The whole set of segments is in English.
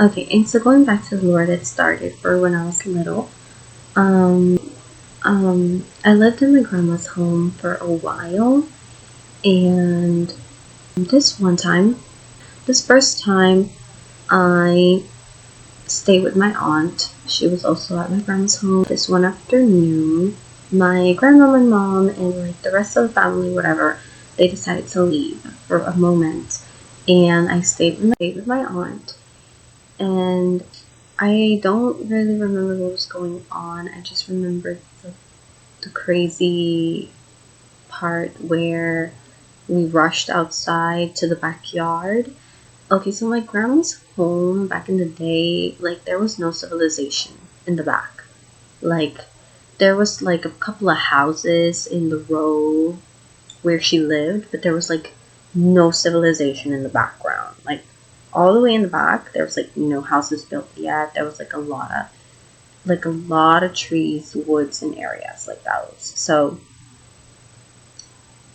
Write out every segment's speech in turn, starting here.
Okay, and so going back to the lore that started for when I was little, um, I lived in my grandma's home for a while, and this first time, I stayed with my aunt. She was also at my grandma's home. This one afternoon, my grandma, my mom, and like the rest of the family, whatever, they decided to leave for a moment, and I stayed with my aunt. And I don't really remember what was going on. I just remember the crazy part where we rushed outside to the backyard. Okay, so my grandma's home back in the day, like there was no civilization in the back. Like there was like a couple of houses in the row where she lived, but there was like no civilization in the background. Like all the way in the back, there was like no houses built yet. There was like a lot of trees, woods, and areas like those. So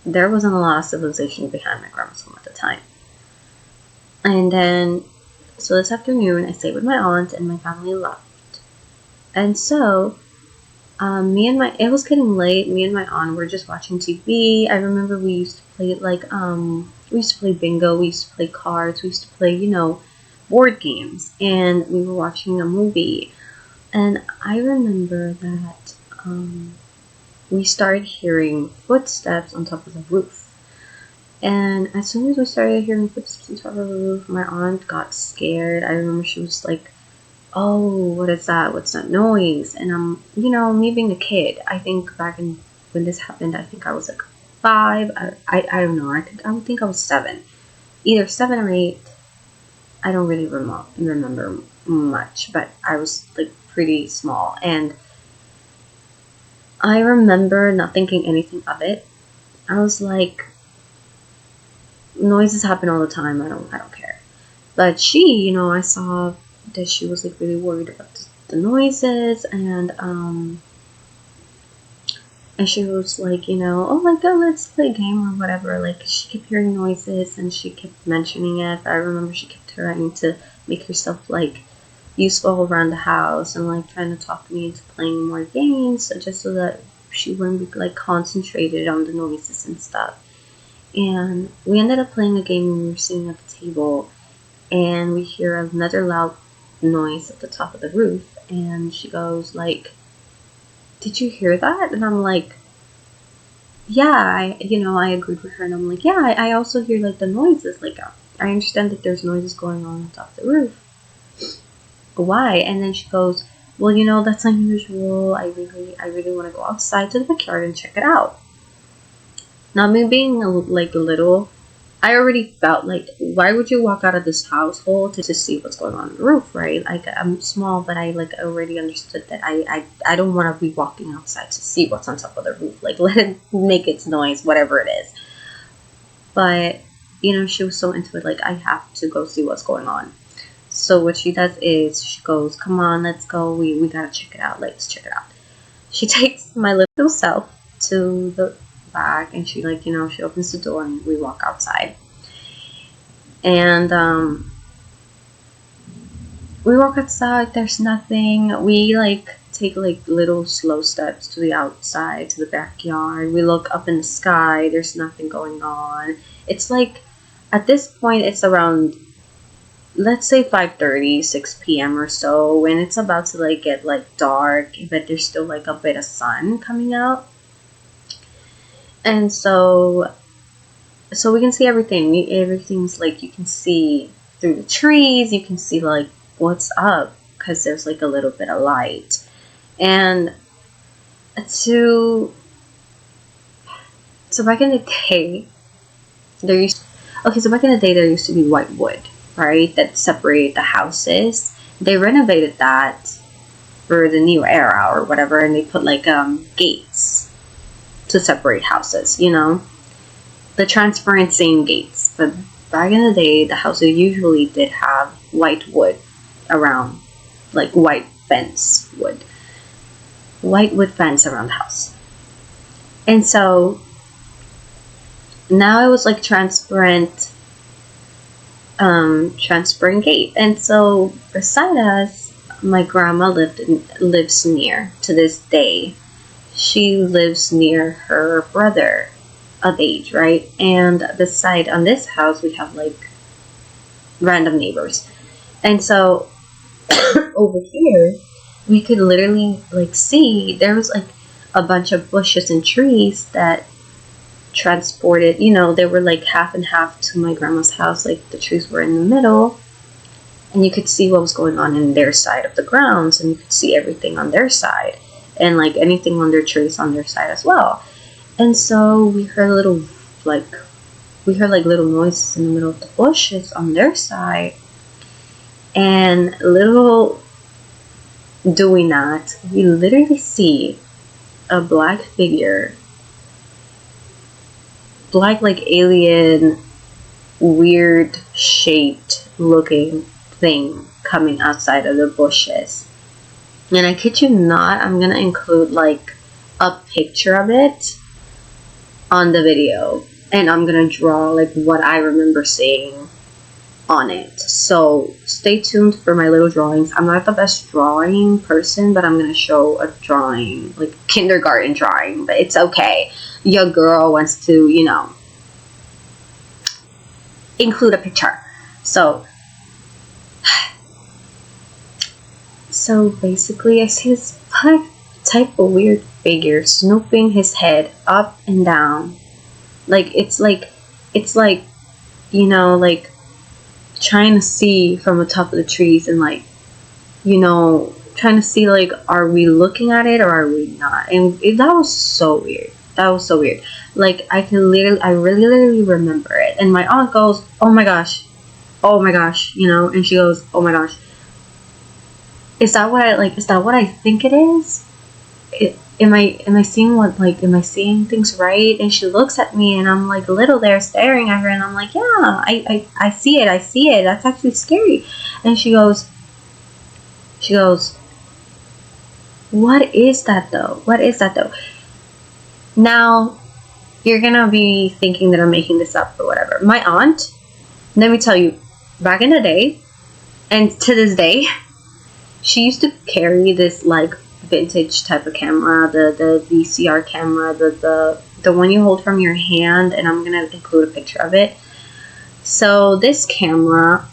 there wasn't a lot of civilization behind my grandma's home at the time. And then, so this afternoon, I stayed with my aunt and my family left. And so, it was getting late. Me and my aunt were just watching TV. I remember we used to play we used to play bingo. We used to play cards. We used to play, board games. And we were watching a movie. And I remember that, we started hearing footsteps on top of the roof. And as soon as we started hearing footsteps on top of the roof, my aunt got scared. I remember she was like, "Oh, what is that? What's that noise?" And me being a kid, I think back when this happened, I think I was like 5. I don't know. I would think I was 7, either 7 or 8. I don't really remember much, but I was like pretty small, and I remember not thinking anything of it. I was like, noises happen all the time. I don't care. But she, I saw that she was like really worried about the noises, and she was like, oh my god, let's play a game or whatever. Like she kept hearing noises and she kept mentioning it. But I remember she kept trying to make herself like useful around the house and like trying to talk me into playing more games, just so that she wouldn't be like concentrated on the noises and stuff. And we ended up playing a game when we were sitting at the table, and we hear another loud noise at the top of the roof, and she goes like, "Did you hear that?" And I'm like, "Yeah," I agreed with her, and I'm like, "Yeah, I also hear like the noises, like I understand that there's noises going on top of the roof. Why?" And then she goes, "Well, that's unusual. I really want to go outside to the backyard and check it out." Now, me being like little, I already felt like, why would you walk out of this household to see what's going on the roof, right? Like, I'm small, but I like already understood that I don't want to be walking outside to see what's on top of the roof. Like, let it make its noise, whatever it is. But, she was so into it, like, I have to go see what's going on. So what she does is she goes, "Come on, let's go. We gotta check it out. Let's check it out." She takes my little self to the back, and she she opens the door and we walk outside. And we walk outside, there's nothing. We like take like little slow steps to the outside, to the backyard. We look up in the sky, there's nothing going on. It's like, at this point, it's around, let's say 5:30, 6 p.m. or so, when it's about to like get like dark, but there's still like a bit of sun coming out. And so we can see everything. Everything's like, you can see through the trees, you can see like what's up, because there's like a little bit of light. And so back in the day, there used to be white wood, right, that separated the houses. They renovated that for the new era or whatever, and they put like gates to separate houses, the transparent same gates. But back in the day, the houses usually did have white wood around, like white wood fence around the house. And so now it was like transparent transparent gate. And so beside us, my grandma lives near to this day. She lives near her brother of age, right? And beside on this house, we have like random neighbors. And so over here, we could literally like see there was like a bunch of bushes and trees that transported, they were like half and half to my grandma's house. Like the trees were in the middle, and you could see what was going on in their side of the grounds, and you could see everything on their side, and like anything on their trees on their side as well. And so we heard like little noises in the middle of the bushes on their side, and little do we not, we literally see a black figure, black like alien, weird shaped looking thing coming outside of the bushes. And I kid you not, I'm gonna include like a picture of it on the video, and I'm gonna draw like what I remember seeing on it. So stay tuned for my little drawings. I'm not the best drawing person, but I'm gonna show a drawing, like kindergarten drawing, but it's okay. Your girl wants to, include a picture. So basically I see this type of weird figure snooping his head up and down. Like it's like trying to see from the top of the trees, and like trying to see like, are we looking at it or are we not? And that was so weird. Like I really literally remember it. And my aunt goes, oh my gosh, and she goes, oh my gosh, is that what I think it is? Am I seeing things right? And she looks at me, and I'm like little there staring at her, and I'm like, yeah, I see it. That's actually scary. And she goes, what is that though? Now, you're gonna be thinking that I'm making this up or whatever. My aunt, let me tell you, back in the day, and to this day, she used to carry this like vintage type of camera, the VCR camera, the one you hold from your hand, and I'm gonna include a picture of it. So this camera,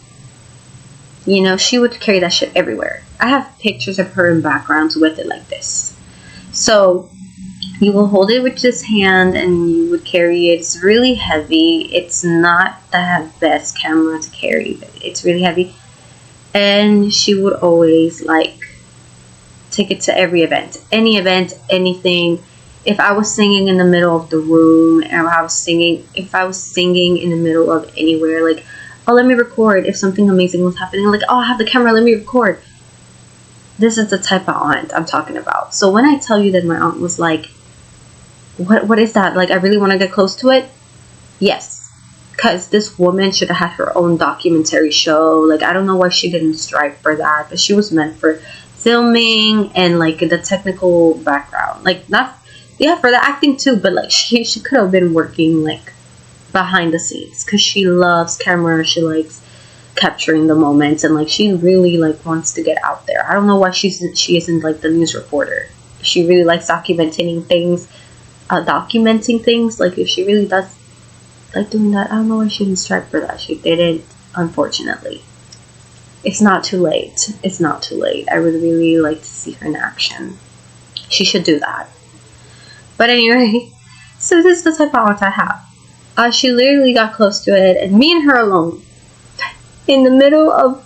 she would carry that shit everywhere. I have pictures of her in backgrounds with it like this. So you will hold it with this hand, and you would carry it. It's really heavy. It's not the best camera to carry, but it's really heavy. And she would always like take it to every event, anything. If I was singing in the middle of the room, or if I was singing in the middle of anywhere, like, oh, let me record. If something amazing was happening, like, oh, I have the camera, let me record. This is the type of aunt I'm talking about. So when I tell you that my aunt was like, what is that? Like, I really want to get close to it. Yes, because this woman should have had her own documentary show. Like, I don't know why she didn't strive for that, but she was meant for filming and like the technical background, like for the acting too, but like she could have been working like behind the scenes, because she loves camera, she likes capturing the moments, and like she really like wants to get out there. I don't know why she isn't like the news reporter. She really likes documenting things. Like if she really does like doing that, I don't know why she didn't strive for that. She didn't, unfortunately. It's not too late. I would really like to see her in action. She should do that. But anyway, so this is the type of aunt I have. She literally got close to it, and me and her alone. In the middle of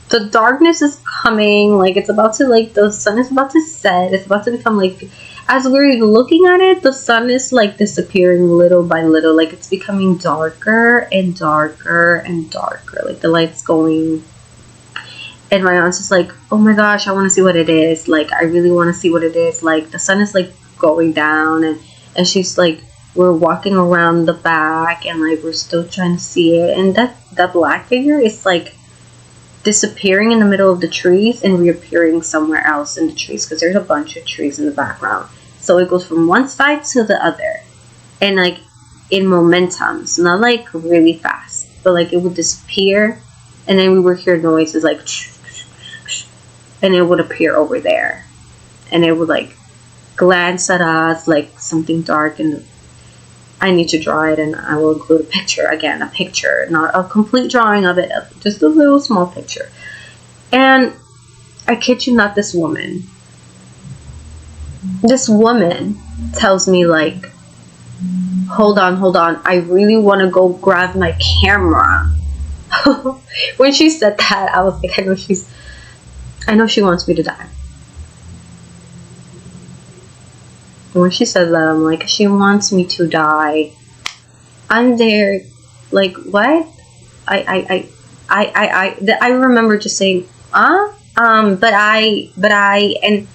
the darkness is coming, like it's about to, like the sun is about to set. It's about to become like, as we're looking at it, the sun is like disappearing little by little. Like it's becoming darker and darker and darker. Like the light's going. And my aunt's just like, oh my gosh, I want to see what it is. Like, I really want to see what it is. Like, the sun is, like, going down. And she's like, we're walking around the back. And, like, we're still trying to see it. And that black figure is, like, disappearing in the middle of the trees and reappearing somewhere else in the trees. Because there's a bunch of trees in the background. So it goes from one side to the other. And, like, in momentums. Not, like, really fast. but like it would disappear, and then we would hear noises like, and it would appear over there, and it would like glance at us like something dark. And I need to draw it, and I will include a picture. Again, a picture, not a complete drawing of it, just a little small picture. And I kid you not, this woman tells me like, hold on, I really want to go grab my camera. When she said that, I was like, I know she wants me to die. When she said that, I'm like, she wants me to die. I'm there, like, what? I remember just saying, but I, and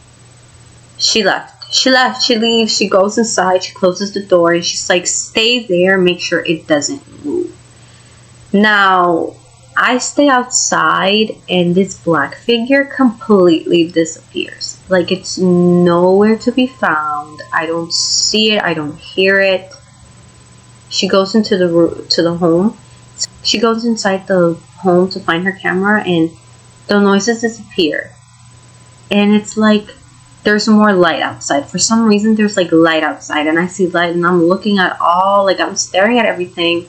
she left. She leaves, she goes inside, she closes the door, and she's like, stay there, make sure it doesn't move. Now, I stay outside, and this black figure completely disappears. Like, it's nowhere to be found. I don't see it, I don't hear it. She goes into the home. She goes inside the home to find her camera, and the noises disappear. And it's like, there's more light outside. For some reason, there's like light outside, and I see light, and I'm looking at I'm staring at everything.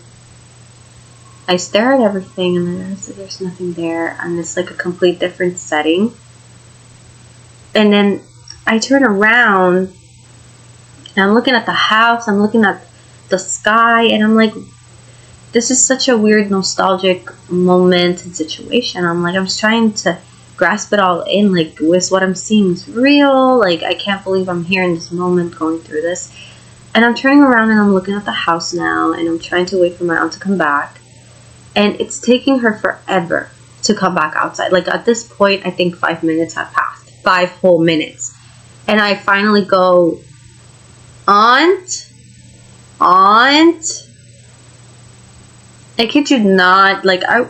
I stare at everything, and there's nothing there, and it's like a complete different setting. And then I turn around, and I'm looking at the house, I'm looking at the sky, and I'm like, this is such a weird nostalgic moment and situation. I'm like, I'm just trying to grasp it all in, like, with what I'm seeing is real. Like, I can't believe I'm here in this moment going through this. And I'm turning around, and I'm looking at the house now, and I'm trying to wait for my aunt to come back, and it's taking her forever to come back outside. Like, at this point, I think 5 minutes have passed, 5 whole minutes, and I finally go, Aunt, I kid you not, like, I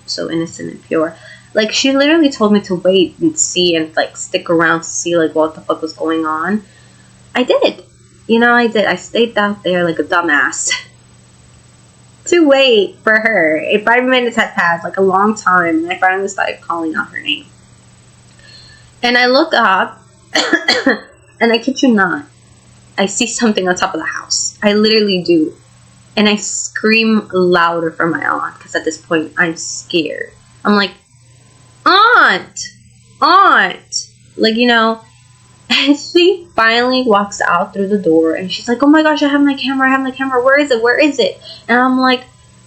so innocent and pure. Like, she literally told me to wait and see, and like stick around to see like what the fuck was going on. I did. I did. I stayed out there like a dumbass to wait for her. 5 minutes had passed, like a long time, and I finally started calling out her name. And I look up, and I kid you not, I see something on top of the house. I literally do. And I scream louder for my aunt, because at this point, I'm scared. I'm like, Aunt! Like, and she finally walks out through the door, and she's like, oh my gosh, I have my camera, where is it? And I'm like,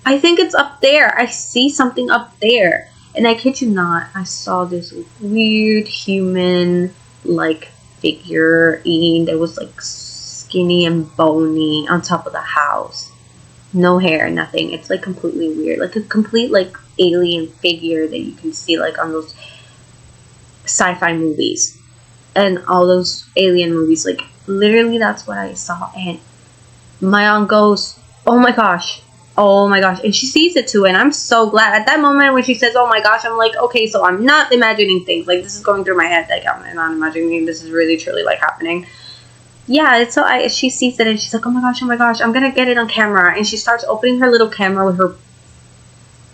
I think it's up there, I see something up there. And I kid you not, I saw this weird human, like, figure that was, like, skinny and bony on top of the house. No hair, nothing. It's, like, completely weird. Like, a complete, like, alien figure that you can see, like, on those sci-fi movies. And all those alien movies. Like, literally, that's what I saw. And my aunt goes, oh my gosh. And she sees it, too. And I'm so glad. At that moment, when she says, oh my gosh, I'm like, okay, so I'm not imagining things. Like, this is going through my head. Like, I'm not imagining this is really, truly, like, happening. Yeah, it's so she sees it, and she's like, oh my gosh, I'm gonna get it on camera. And she starts opening her little camera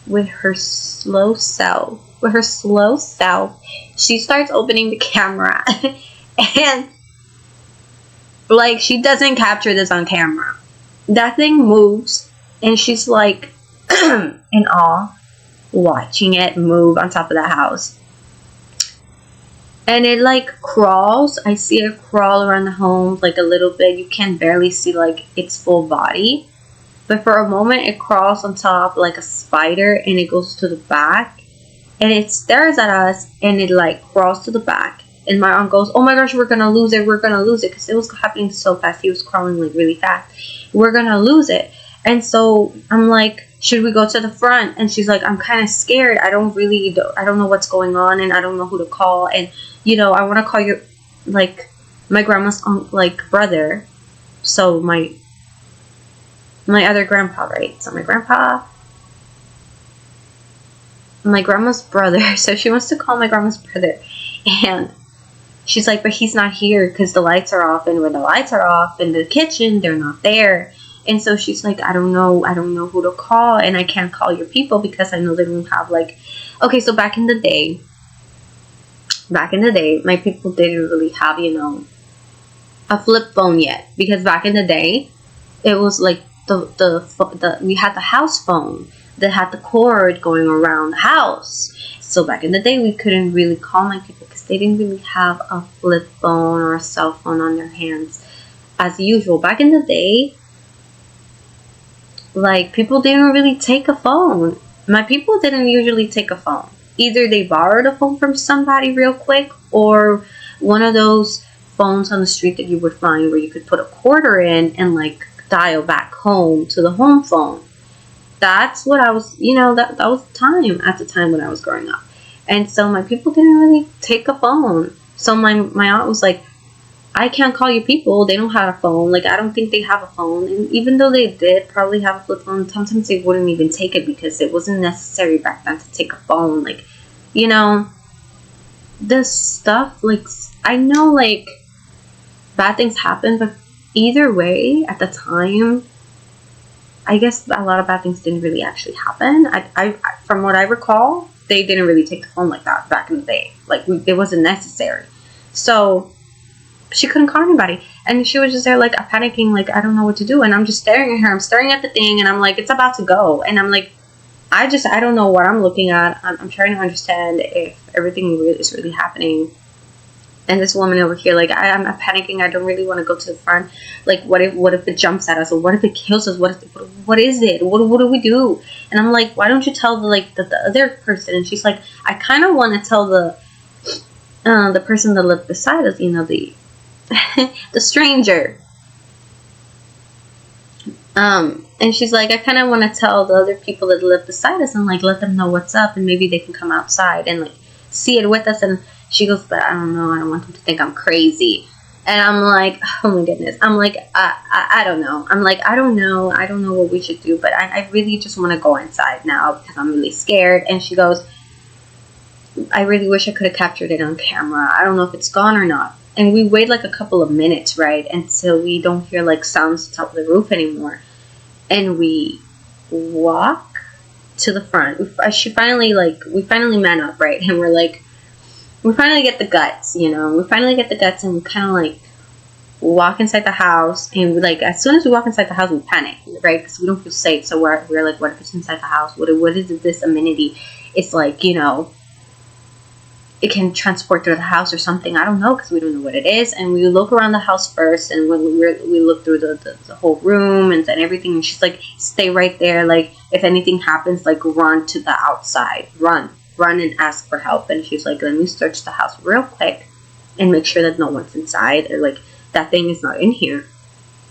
with her slow self. She starts opening the camera, and like, she doesn't capture this on camera. That thing moves, and she's like in awe, watching it move on top of the house. And it like crawls. I see it crawl around the home like a little bit. You can barely see like its full body. But for a moment it crawls on top like a spider, and it goes to the back. And it stares at us, and it like crawls to the back. And my aunt goes, oh my gosh, we're gonna lose it. Because it was happening so fast. He was crawling like really fast. We're gonna lose it. And so I'm like, should we go to the front? And she's like, I'm kind of scared. I don't know what's going on, and I don't know who to call. And I want to call your, like, my grandma's, like, brother. So my other grandpa, right? So my grandma's brother. So she wants to call my grandma's brother. And she's like, but he's not here because the lights are off. And when the lights are off in the kitchen, they're not there. And so she's like, I don't know who to call, and I can't call your people because I know they don't have like, okay, so back in the day, my people didn't really have, a flip phone yet, because back in the day, it was like we had the house phone that had the cord going around the house. So back in the day, we couldn't really call my people because they didn't really have a flip phone or a cell phone on their hands as usual. Back in the day, like, people didn't really take a phone. My people didn't usually take a phone. Either they borrowed a phone from somebody real quick, or one of those phones on the street that you would find where you could put a quarter in and like dial back home to the home phone. That's what I was, that was the time at the time when I was growing up. And so my people didn't really take a phone. So my aunt was like, I can't call your people. They don't have a phone. Like, I don't think they have a phone. And even though they did probably have a flip phone, sometimes they wouldn't even take it because it wasn't necessary back then to take a phone. Like, this stuff, like, I know, like, bad things happen, but either way, at the time, I guess a lot of bad things didn't really actually happen. I from what I recall, they didn't really take the phone like that back in the day. Like, it wasn't necessary. So she couldn't call anybody, and she was just there like panicking, like, I don't know what to do. And I'm just staring at her. I'm staring at the thing, and I'm like, it's about to go, and I'm like, I don't know what I'm looking at. I'm trying to understand if everything is really happening. And this woman over here, like, I'm panicking. I don't really want to go to the front. Like, what if it jumps at us, or what if it kills us? What is it? What do we do? And I'm like, why don't you tell the other person? And she's like, I kind of want to tell the person that lived beside us, the the stranger. And she's like, I kind of want to tell the other people that live beside us and like let them know what's up, and maybe they can come outside and like see it with us. And she goes, but I don't know. I don't want them to think I'm crazy. And I'm like, oh my goodness. I'm like, I don't know. I'm like, I don't know. I don't know what we should do, but I really just want to go inside now because I'm really scared. And she goes, I really wish I could have captured it on camera. I don't know if it's gone or not. And we wait like a couple of minutes, right, until we don't hear like sounds top of the roof anymore. And we walk to the front. We finally man up, right? And we're like, we finally get the guts, We finally get the guts, and we kind of like walk inside the house. And we, like, as soon as we walk inside the house, we panic, right? Because we don't feel safe. So we're like, what if it's inside the house? What is this amenity? It's like, it can transport through the house or something. I don't know, because we don't know what it is. And we look around the house first, and when we look through the whole room and then everything. And she's like, stay right there. Like, if anything happens, like, run to the outside. Run and ask for help. And she's like, let me search the house real quick and make sure that no one's inside, or like that thing is not in here.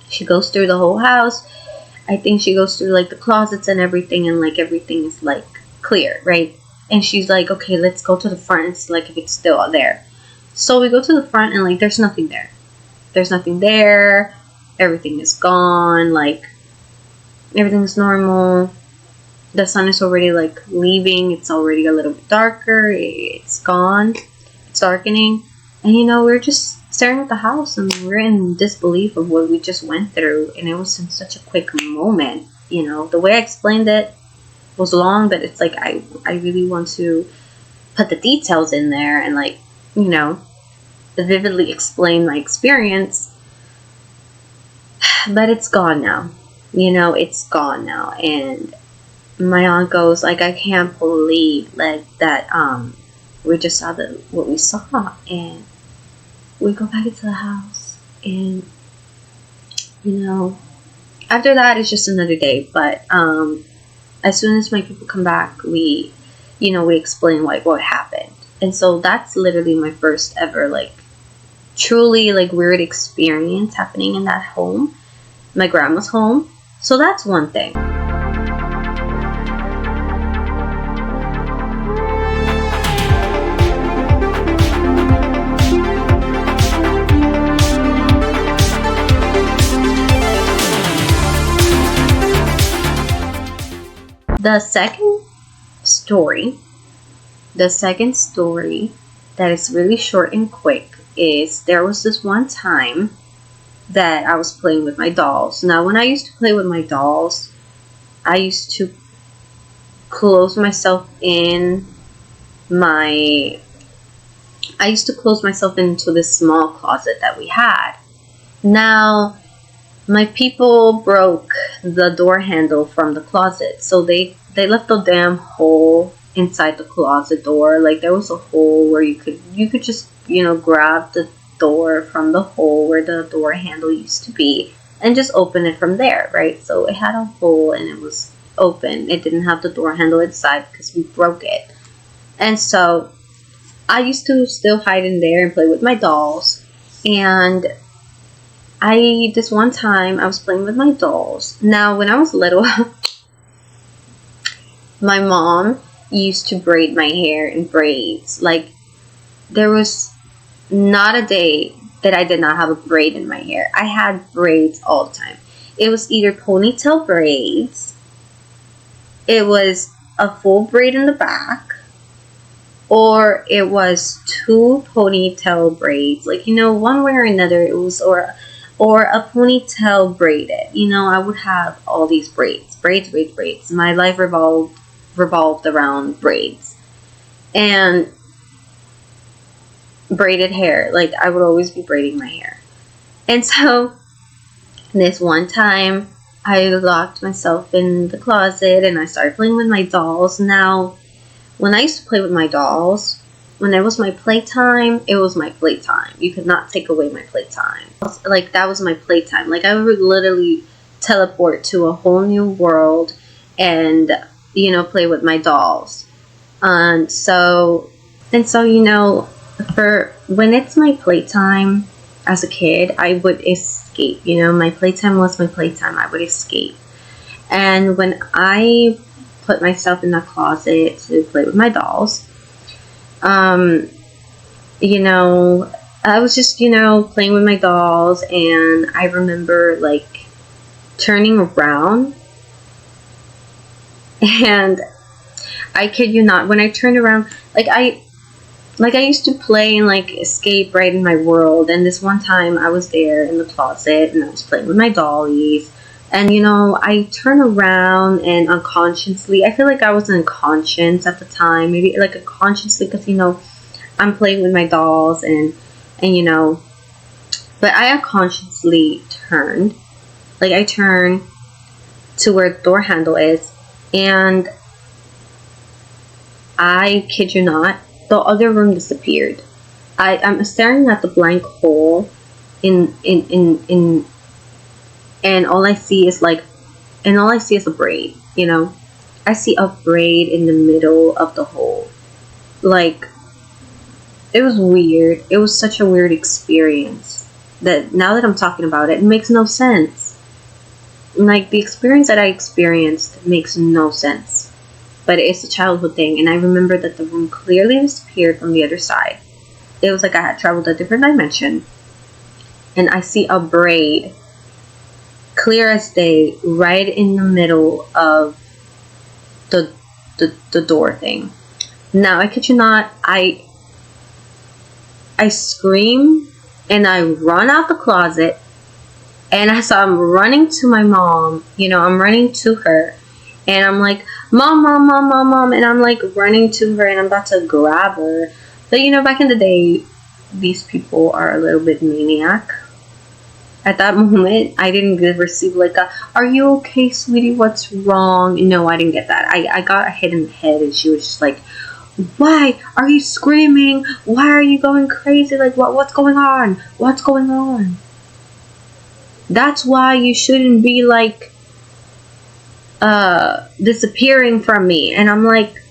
She goes through the whole house. I think she goes through like the closets and everything, and like everything is like clear, right? And she's like, okay, let's go to the front and see like if it's still there. So we go to the front, and like there's nothing there. There's nothing there. Everything is gone. Like, everything's normal. The sun is already like leaving. It's already a little bit darker. It's gone. It's darkening. And we're just staring at the house, and we're in disbelief of what we just went through. And it was in such a quick moment. The way I explained it was long, but it's like I really want to put the details in there and like, vividly explain my experience. But it's gone now. It's gone now. And my aunt goes like, I can't believe like that we just saw what we saw. And we go back into the house, and after that it's just another day. But as soon as my people come back, we explain like what happened. And so that's literally my first ever like truly like weird experience happening in that home, my grandma's home. So that's one thing. The second story that is really short and quick is there was this one time that I was playing with my dolls. Now, when I used to play with my dolls, I used to close myself in my I used to close myself into this small closet that we had. Now, my people broke the door handle from the closet, so they left a damn hole inside the closet door. Like, there was a hole where you could just, grab the door from the hole where the door handle used to be and just open it from there, right? So it had a hole and it was open. It didn't have the door handle inside because we broke it. And so I used to still hide in there and play with my dolls. And this one time I was playing with my dolls. Now, when I was little, my mom used to braid my hair in braids. Like, there was not a day that I did not have a braid in my hair. I had braids all the time. It was either ponytail braids, it was a full braid in the back, or it was 2 ponytail braids. Like, one way or another, it was, or a ponytail braided. I would have all these braids. My life revolved around braids. And braided hair. Like, I would always be braiding my hair. And so, this one time, I locked myself in the closet and I started playing with my dolls. Now, when I used to play with my dolls, when it was my playtime, it was my playtime. You could not take away my playtime. Like, that was my playtime. Like, I would literally teleport to a whole new world and, play with my dolls. And so, for when it's my playtime as a kid, I would escape. My playtime was my playtime. I would escape. And when I put myself in the closet to play with my dolls, I was just, playing with my dolls, and I remember, like, turning around, and I kid you not, when I turned around, I used to play and, like, escape right in my world, and this one time I was there in the closet, and I was playing with my dollies, and, I turn around and unconsciously, I feel like I was unconscious at the time, maybe, like, unconsciously, because, I'm playing with my dolls, and, but I unconsciously turned, like, I turned to where the door handle is, and I kid you not, the other room disappeared. I'm staring at the blank hole in and all I see is a braid, I see a braid in the middle of the hole. Like, it was weird. It was such a weird experience that now that I'm talking about it, it makes no sense. Like, the experience that I experienced makes no sense. But it's a childhood thing, and I remember that the room clearly disappeared from the other side. It was like I had traveled a different dimension, and I see a braid, clear as day, right in the middle of the door thing. Now, I kid you not, I scream, and I run out the closet, and I'm running to my mom, I'm running to her, and I'm like, Mom, and I'm like running to her, and I'm about to grab her. But back in the day, these people are a little bit maniac. At that moment, I didn't receive like a, are you okay, sweetie, what's wrong? No, I didn't get that. I got a hit in the head, and she was just like, why are you screaming? Why are you going crazy? Like, what's going on? What's going on? That's why you shouldn't be, like, disappearing from me. And I'm like,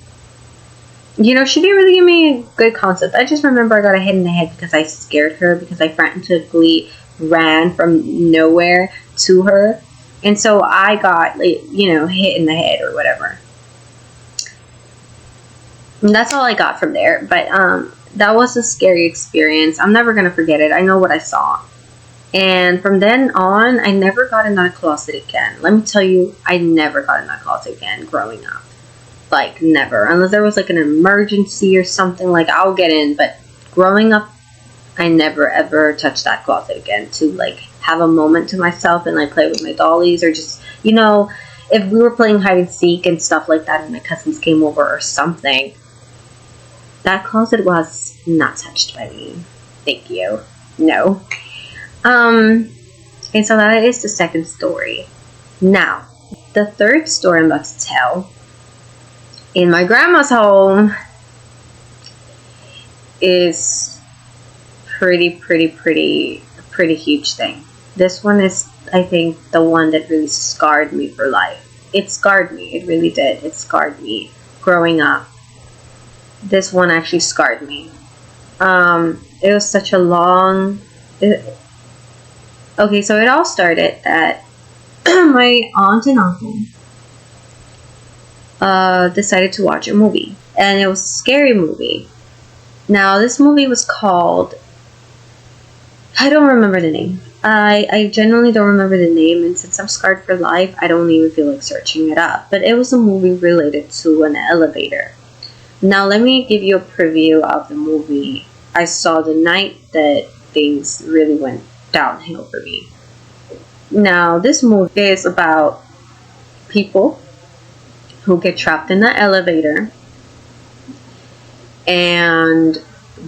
she didn't really give me a good concept. I just remember I got a hit in the head because I scared her, because I frantically ran from nowhere to her. And so I got, like, hit in the head or whatever. And that's all I got from there. But that was a scary experience. I'm never going to forget it. I know what I saw. And from then on, I never got in that closet again. Let me tell you, I never got in that closet again growing up. Like, never. Unless there was, like, an emergency or something, like, I'll get in. But growing up, I never, ever touched that closet again to, like, have a moment to myself and like play with my dollies, or just, you know, if we were playing hide and seek and stuff like that and my cousins came over or something, that closet was not touched by me. Thank you. No. And so that is the second story. Now, the third story I'm about to tell, in my grandma's home, is pretty huge thing. This one is, I think, the one that really scarred me for life. It scarred me. It really did. It scarred me growing up. This one actually scarred me. It was such a long... Okay, so it all started that my aunt and uncle decided to watch a movie. And it was a scary movie. Now, this movie was called... I don't remember the name. I genuinely don't remember the name, and since I'm scarred for life, I don't even feel like searching it up. But it was a movie related to an elevator. Now, let me give you a preview of the movie I saw the night that things really went downhill for me. Now, this movie is about people who get trapped in the elevator and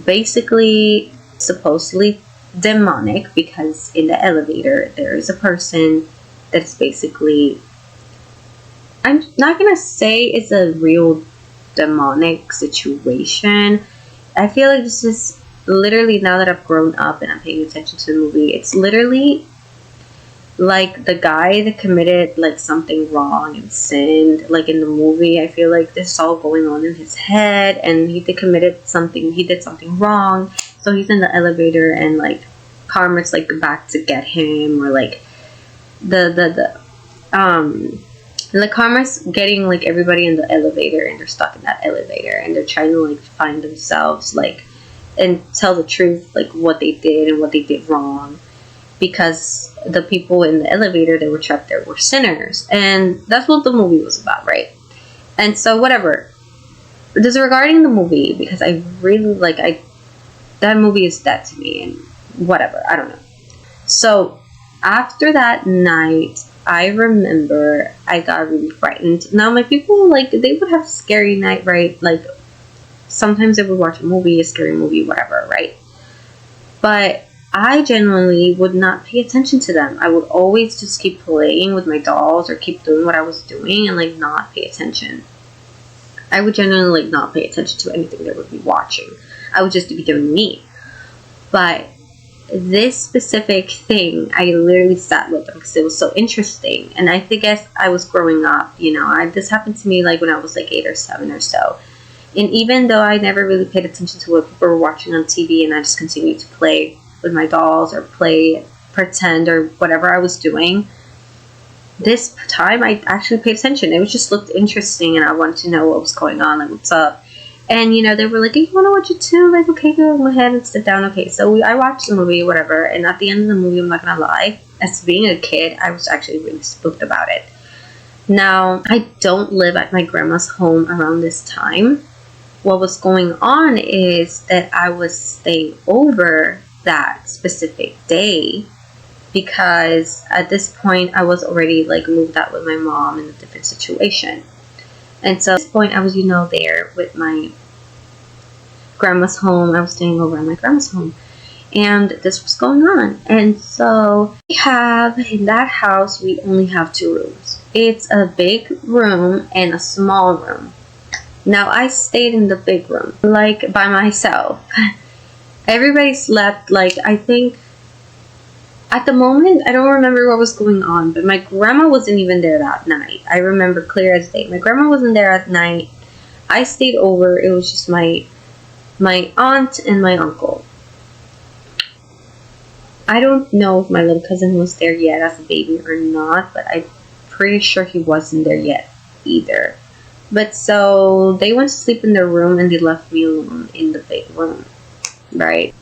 basically supposedly demonic, because in the elevator there is a person that's basically, I'm not gonna say it's a real demonic situation. I feel like this is literally, now that I've grown up and I'm paying attention to the movie, it's literally like the guy that committed like something wrong and sinned, like in the movie. I feel like this is all going on in his head, and he did something wrong, so he's in the elevator and like karma's like back to get him, or like the karma's getting like everybody in the elevator, and they're stuck in that elevator and they're trying to like find themselves, like, and tell the truth, like what they did and what they did wrong, because the people in the elevator that were trapped there were sinners. And that's what the movie was about, right? And so whatever, disregarding the movie, because I really like, that movie is dead to me, and whatever, I don't know. So after that night, I remember I got really frightened. Now, my people, like, they would have a scary night, right? Like, sometimes they would watch a movie, a scary movie, whatever, right? But I genuinely would not pay attention to them. I would always just keep playing with my dolls or keep doing what I was doing and, like, not pay attention. I would genuinely, like, not pay attention to anything they would be watching. I would just be doing me. But this specific thing, I literally sat with them because it was so interesting. And I guess I was growing up, you know. This happened to me, like, when I was, like, 8 or 7 or so. And even though I never really paid attention to what people were watching on TV, and I just continued to play with my dolls or pretend or whatever I was doing, this time I actually paid attention. It just looked interesting, and I wanted to know what was going on, like, what's up. And, you know, they were like, hey, you want to watch it too? Like, okay, go ahead and sit down. Okay, so I watched the movie, whatever, and at the end of the movie, I'm not gonna lie, as being a kid, I was actually really spooked about it. Now, I don't live at my grandma's home around this time. What was going on is that I was staying over that specific day, because at this point I was already like moved out with my mom in a different situation. And so at this point I was, you know, there with my grandma's home. I was staying over at my grandma's home, and this was going on. And so we have, in that house, we only have 2 rooms. It's a big room and a small room. Now, I stayed in the big room, like, by myself. Everybody slept, like, I think, at the moment, I don't remember what was going on, but my grandma wasn't even there that night. I remember clear as day. My grandma wasn't there at night. I stayed over. It was just my aunt and my uncle. I don't know if my little cousin was there yet as a baby or not, but I'm pretty sure he wasn't there yet either. But so they went to sleep in their room and they left me alone in the big room, right?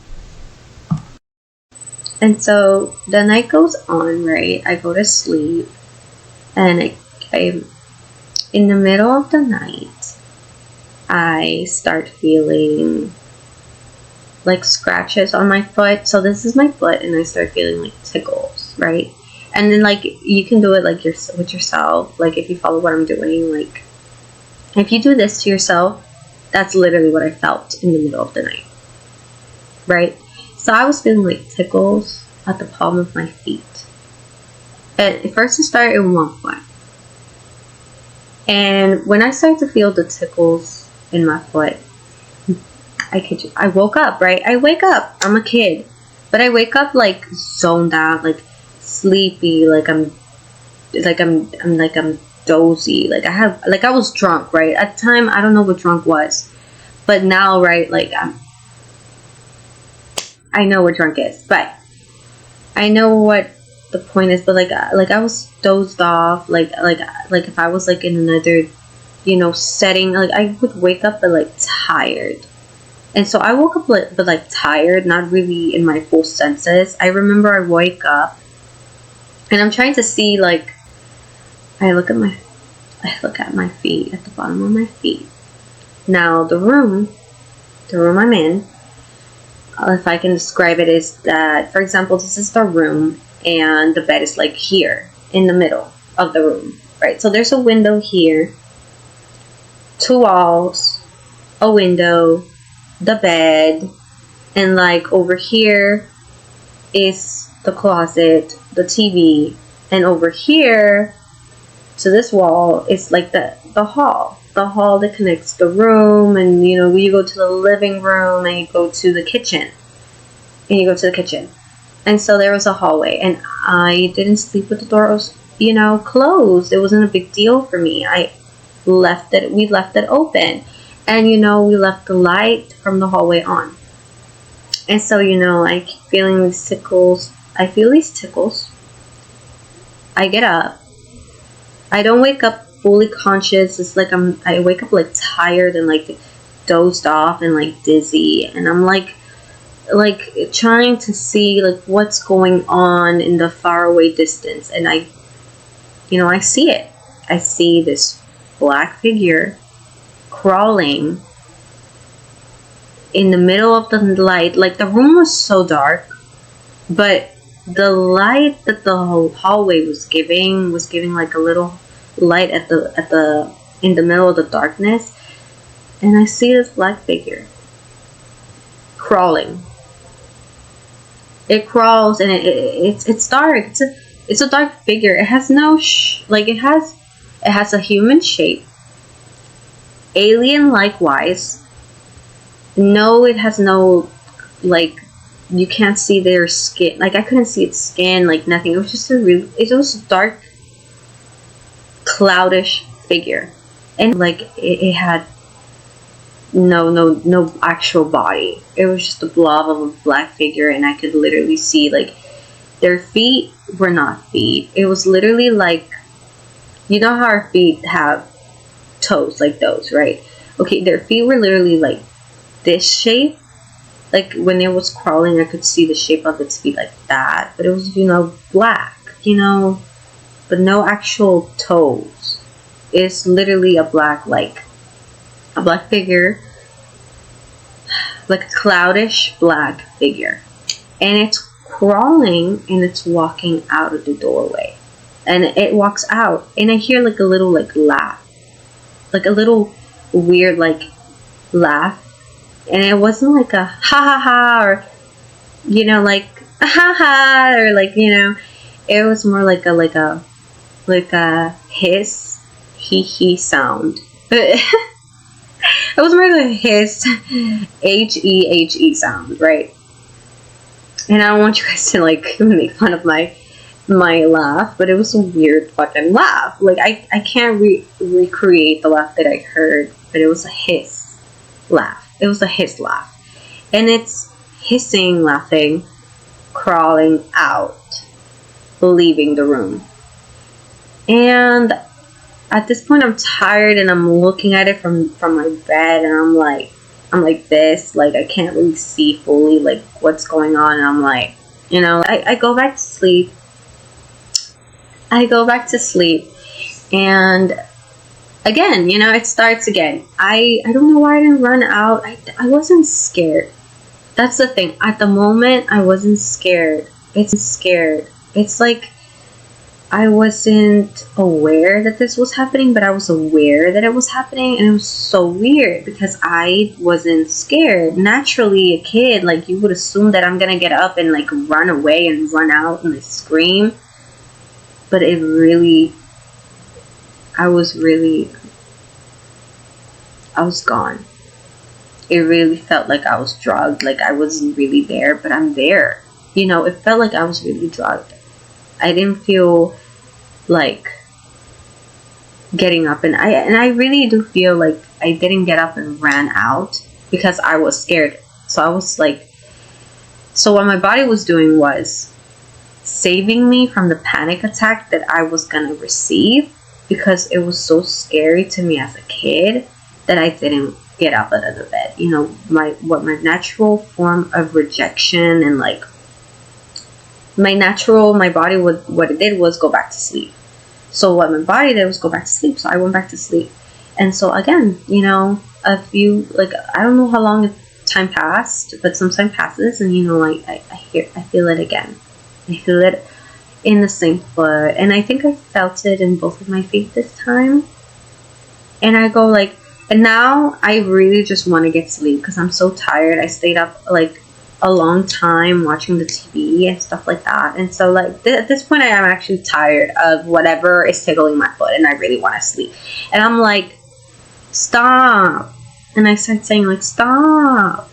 And so the night goes on, right? I go to sleep, and I in the middle of the night, I start feeling like scratches on my foot. So this is my foot, and I start feeling like tickles. right? And then like you can do it like with yourself. Like if you follow what I'm doing, like if you do this to yourself, that's literally what I felt in the middle of the night, right? So I was feeling like tickles at the palm of my feet. At first it started in one foot. And when I started to feel the tickles in my foot, I kid you, I woke up, right? I wake up. I'm a kid. But I wake up like zoned out, like sleepy, like I'm dozy. Like I was drunk, right? At the time I don't know what drunk was. But now, right, like I know what drunk is, but I know what the point is, but like I was dozed off, like if I was like in another, setting, like I would wake up but like tired. And so I woke up but tired, not really in my full senses. I remember I wake up and I'm trying to see, like I look at my feet, at the bottom of my feet. Now the room I'm in, if I can describe it, is that, for example, this is the room and the bed is like here in the middle of the room, right? So there's a window here, 2 walls, a window, the bed, and like over here is the closet, the TV, and over here to this wall is like the hall that connects the room, and you go to the living room and you go to the kitchen, and so there was a hallway, and I didn't sleep with the doors closed. It wasn't a big deal for me. We left it open, and we left the light from the hallway on. And so I keep feeling these tickles. I feel these tickles. I get up. I don't wake up fully conscious. It's like I wake up like tired and like dozed off and like dizzy, and I'm like trying to see like what's going on in the faraway distance, and I see it. I see this black figure crawling in the middle of the light. Like the room was so dark, but the light that the whole hallway was giving like a little light in the middle of the darkness. And I see this black figure crawling. It crawls, and it's dark. It's a dark figure. It has no it has a human shape, alien likewise. No, it has no, like, you can't see their skin. Like I couldn't see its skin, like nothing. It was just it was a dark, cloudish figure, and like it had no actual body. It was just a blob of a black figure, and I could literally see like their feet were not feet. It was literally like, how our feet have toes like those, right? Okay, their feet were literally like this shape. Like when it was crawling, I could see the shape of its feet like that, but it was black, but no actual toes. It's literally a black figure, like a cloudish black figure, and it's crawling and it's walking out of the doorway, and it walks out, and I hear like a little laugh, like a little weird laugh, and it wasn't like a ha ha ha, or like ha ha, or it was more like a hiss, he sound. It was more like a hiss, he sound, right? And I don't want you guys to make fun of my laugh, but it was a weird fucking laugh. Like I can't recreate the laugh that I heard, but it was a hiss laugh. It was a hiss laugh, and it's hissing, laughing, crawling out, leaving the room. And at this point, I'm tired, and I'm looking at it from my bed, and I'm like this, like I can't really see fully like what's going on, and I'm like, I go back to sleep. And again, it starts again. I don't know why I didn't run out. I wasn't scared. That's the thing. At the moment, I wasn't scared. It's scared. it's like I wasn't aware that this was happening, but I was aware that it was happening, and it was so weird because I wasn't scared. Naturally, a kid, like, you would assume that I'm gonna get up and like run away and run out and like, scream, but I was gone. It really felt like I was drugged, like I wasn't really there, but I'm there. It felt like I was really drugged. I didn't feel like getting up, and I really do feel like I didn't get up and ran out because I was scared. So what my body was doing was saving me from the panic attack that I was gonna receive, because it was so scary to me as a kid that I didn't get up out of the bed. My natural form of rejection, and like my body what it did was go back to sleep. So what my body did was go back to sleep. So I went back to sleep. And so again, I don't know how long time passed, but some time passes, and I feel it again. I feel it in the same foot, and I think I felt it in both of my feet this time. And I go like, and now I really just want to get sleep because I'm so tired. I stayed up like a long time watching the TV and stuff like that, and so like at this point I am actually tired of whatever is tickling my foot, and I really want to sleep. And I'm like, stop. And I start saying like, stop,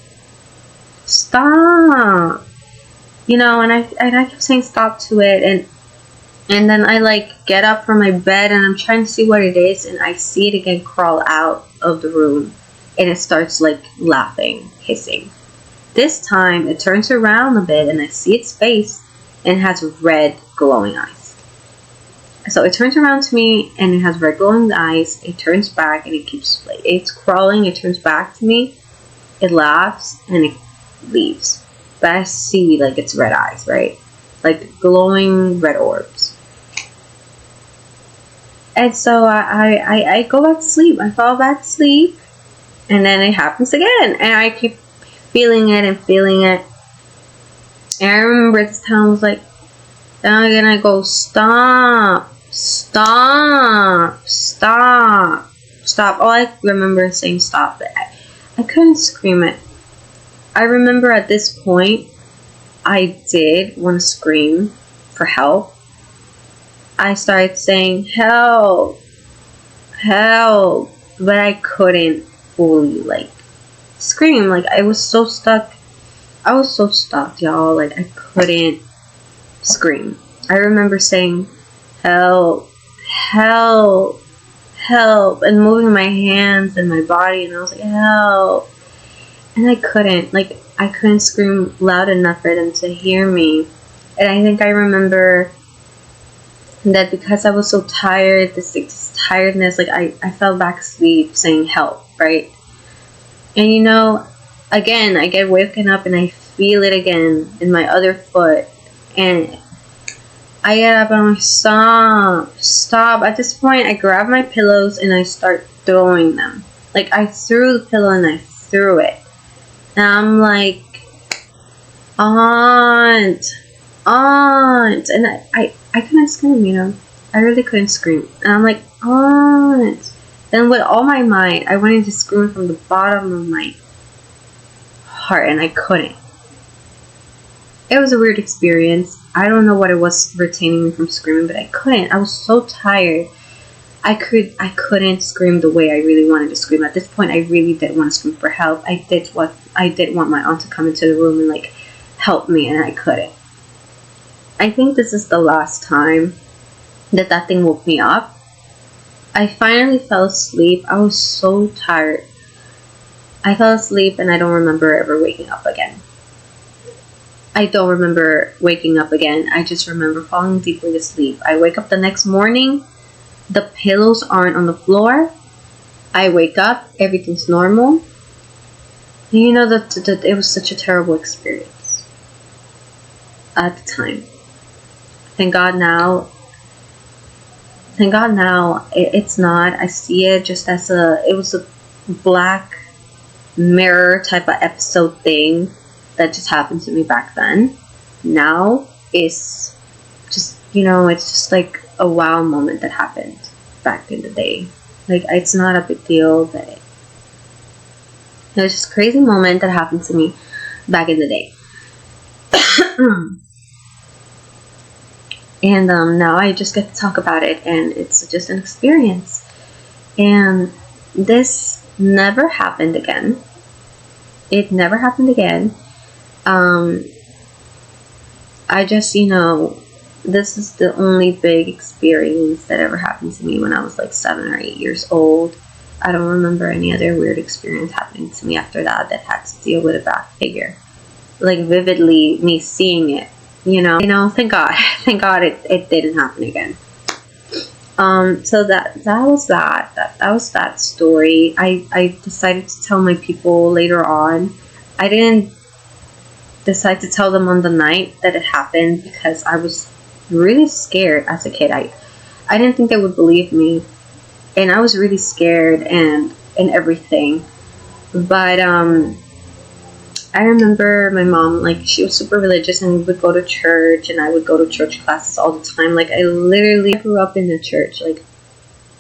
and I kept saying stop to it, and then I like get up from my bed, and I'm trying to see what it is, and I see it again crawl out of the room, and it starts like laughing, hissing. This time it turns around a bit, and I see its face, and it has red glowing eyes. So it turns around to me, and it has red glowing eyes. It turns back, and it's crawling. It turns back to me. It laughs, and it leaves. But I see like its red eyes, right? Like glowing red orbs. And so I go back to sleep. I fall back to sleep, and then it happens again, and I keep feeling it. And I remember this time I was like, then again I go, stop. All I remember is saying stop, but I couldn't scream it. I remember at this point I did want to scream for help. I started saying help, but I couldn't fully like scream. Like I was so stuck, y'all. Like I couldn't scream. I remember saying help, and moving my hands and my body, and I was like help, and I couldn't scream loud enough for them to hear me. And I think I remember that because I was so tired, this tiredness, like I fell back asleep saying help, right? And again, I get woken up and I feel it again in my other foot, and I get up and I'm like, stop. At this point, I grab my pillows and I start throwing them. Like I threw the pillow and I threw it. And I'm like, aunt, and I couldn't scream, I really couldn't scream, and I'm like, aunt. Then with all my might, I wanted to scream from the bottom of my heart, and I couldn't. It was a weird experience. I don't know what it was retaining me from screaming, but I couldn't. I was so tired. I couldn't scream the way I really wanted to scream. At this point, I really did want to scream for help. I did want my aunt to come into the room and like help me, and I couldn't. I think this is the last time that thing woke me up. I finally fell asleep. I was so tired. I fell asleep and I don't remember ever waking up again. I don't remember waking up again. I just remember falling deeply asleep. I wake up the next morning. The pillows aren't on the floor. I wake up. Everything's normal. That it was such a terrible experience at the time. Thank God now it's not. I see it just as it was a Black Mirror type of episode thing that just happened to me back then. Now it's it's just like a wow moment that happened back in the day. Like, it's not a big deal, but it was just a crazy moment that happened to me back in the day. And now I just get to talk about it, and it's just an experience. And this never happened again. It never happened again. I just, this is the only big experience that ever happened to me when I was like 7 or 8 years old. I don't remember any other weird experience happening to me after that had to deal with a back figure. Like, vividly, me seeing it, thank God. Thank God it didn't happen again. So that was that story. I decided to tell my people later on. I didn't decide to tell them on the night that it happened because I was really scared as a kid. I didn't think they would believe me, and I was really scared and everything. But I remember my mom, like, she was super religious, and we would go to church, and I would go to church classes all the time. Like, I literally grew up in the church. Like,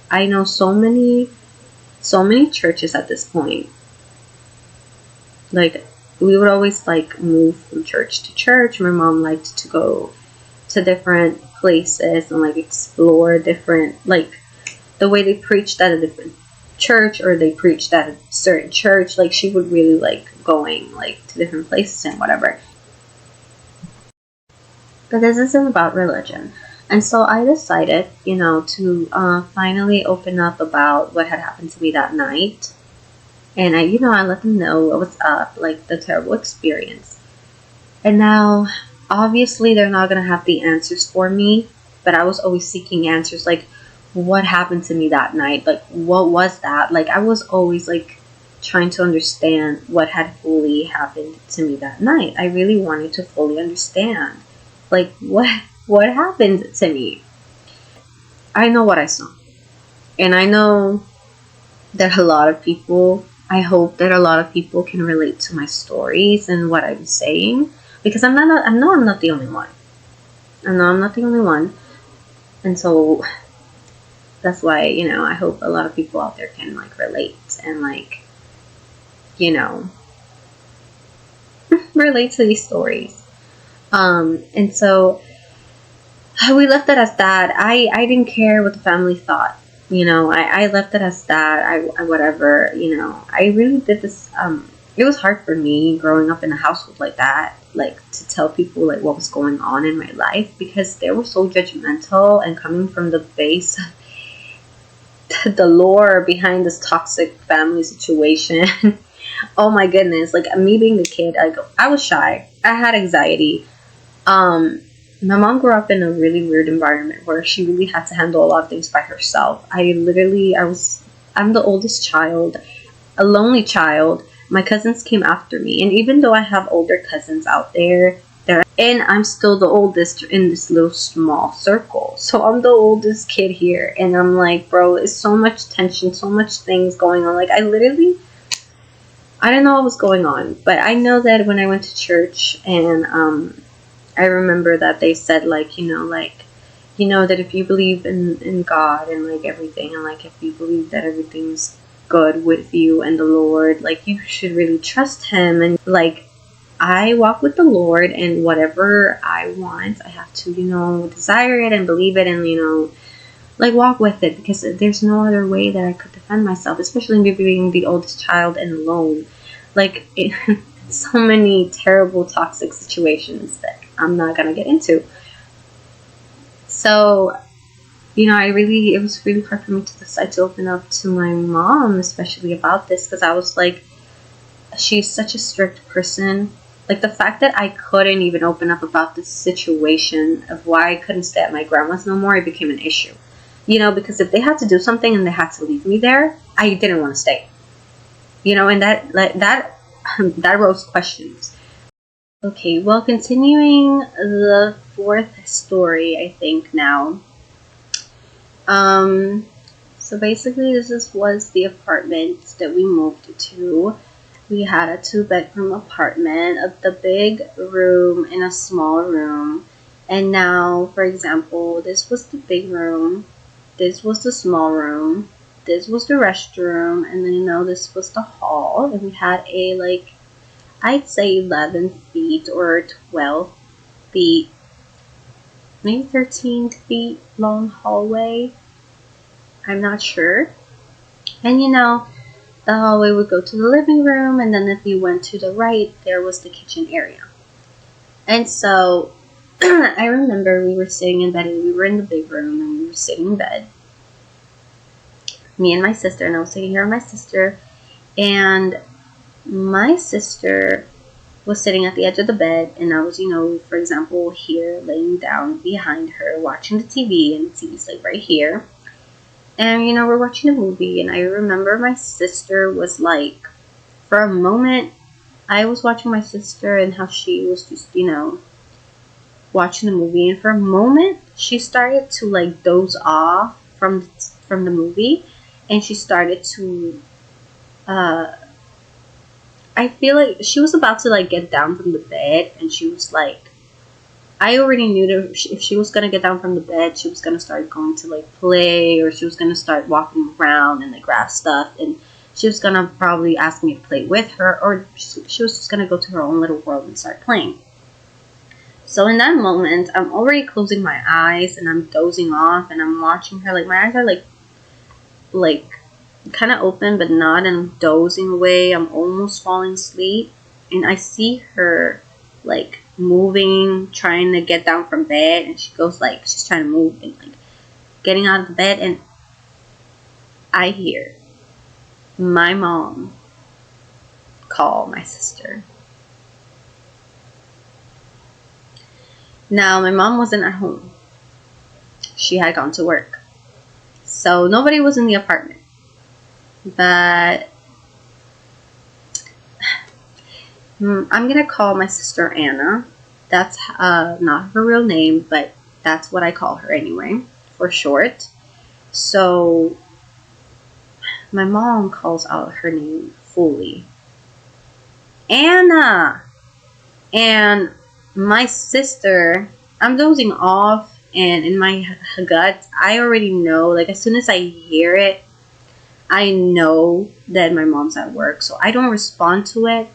I know so many churches at this point. Like, we would always, like, move from church to church. My mom liked to go to different places and, like, explore different, like, the way they preached at a different church, or they preached at a certain church. Like, she would really like going, like, to different places and whatever. But this isn't about religion. And so I decided, to finally open up about what had happened to me that night. And I let them know what was up, like, the terrible experience. And now, obviously, they're not going to have the answers for me, but I was always seeking answers, like, what happened to me that night? Like, what was that? Like, I was always, like, trying to understand what had fully happened to me that night. I really wanted to fully understand, like, what happened to me. I know what I saw. And I know that I hope that a lot of people can relate to my stories and what I'm saying, because I know I'm not the only one. I know I'm not the only one. And so that's why, I hope a lot of people out there can, like, relate and, like, relate to these stories. And so we left it as that. I didn't care what the family thought. I left it as that. I whatever, I really did this. It was hard for me growing up in a household like that, like, to tell people, like, what was going on in my life, because they were so judgmental, and coming from the base of the lore behind this toxic family situation. Oh my goodness, like, me being the kid, like, I was shy. I had anxiety. My mom grew up in a really weird environment where she really had to handle a lot of things by herself. I'm the oldest child, a lonely child. My cousins came after me, and even though I have older cousins out there, and I'm still the oldest in this little small circle. So I'm the oldest kid here, and I'm like, bro, it's so much tension, so much things going on. Like, I didn't know what was going on, but I know that when I went to church, and I remember that they said, like, that if you believe in God and, like, everything, and, like, if you believe that everything's good with you and the Lord, like, you should really trust Him. And, like, I walk with the Lord, and whatever I want, I have to, desire it and believe it, and, like, walk with it, because there's no other way that I could defend myself, especially me being the oldest child and alone. Like, so many terrible toxic situations that I'm not gonna get into. So, it was really hard for me to decide to open up to my mom, especially about this, because I was like, she's such a strict person. Like, the fact that I couldn't even open up about this situation of why I couldn't stay at my grandma's no more, it became an issue. Because if they had to do something and they had to leave me there, I didn't want to stay. And that rose questions. Okay, well, continuing the fourth story, I think now. So basically, was the apartment that we moved to. We had a 2-bedroom apartment, of the big room in a small room. And now, for example, this was the big room, this was the small room, this was the restroom, and then this was the hall. And we had a, like, I'd say 11 feet or 12 feet, maybe 13 feet long hallway. I'm not sure. And the hallway would go to the living room, and then if you went to the right, there was the kitchen area. And so I remember we were sitting in bed, and we were in the big room, and we were sitting in bed, me and my sister, and I was taking care of my sister, and my sister was sitting at the edge of the bed, and I was, for example, here laying down behind her watching the TV, and the TV's like right here. And we're watching a movie, and I remember my sister was like, for a moment, I was watching my sister and how she was just, watching the movie, and for a moment she started to like doze off from the movie, and she started to I feel like she was about to like get down from the bed, and she was like, I already knew that if she was gonna get down from the bed, she was gonna start going to like play, or she was gonna start walking around and like grab stuff, and she was gonna probably ask me to play with her, or she was just gonna go to her own little world and start playing. So in that moment, I'm already closing my eyes and I'm dozing off, and I'm watching her. Like my eyes are like kind of open but not, and I'm dozing away. I'm almost falling asleep, and I see her like moving, trying to get down from bed, and she goes like, she's trying to move and like getting out of the bed, and I hear my mom call my sister. Now, my mom wasn't at home. She had gone to work. So nobody was in the apartment. But I'm going to call my sister Anna. That's not her real name, but that's what I call her anyway, for short. So my mom calls out her name fully. Anna! And my sister, I'm dozing off, and in my gut, I already know, like as soon as I hear it, I know that my mom's at work, so I don't respond to it.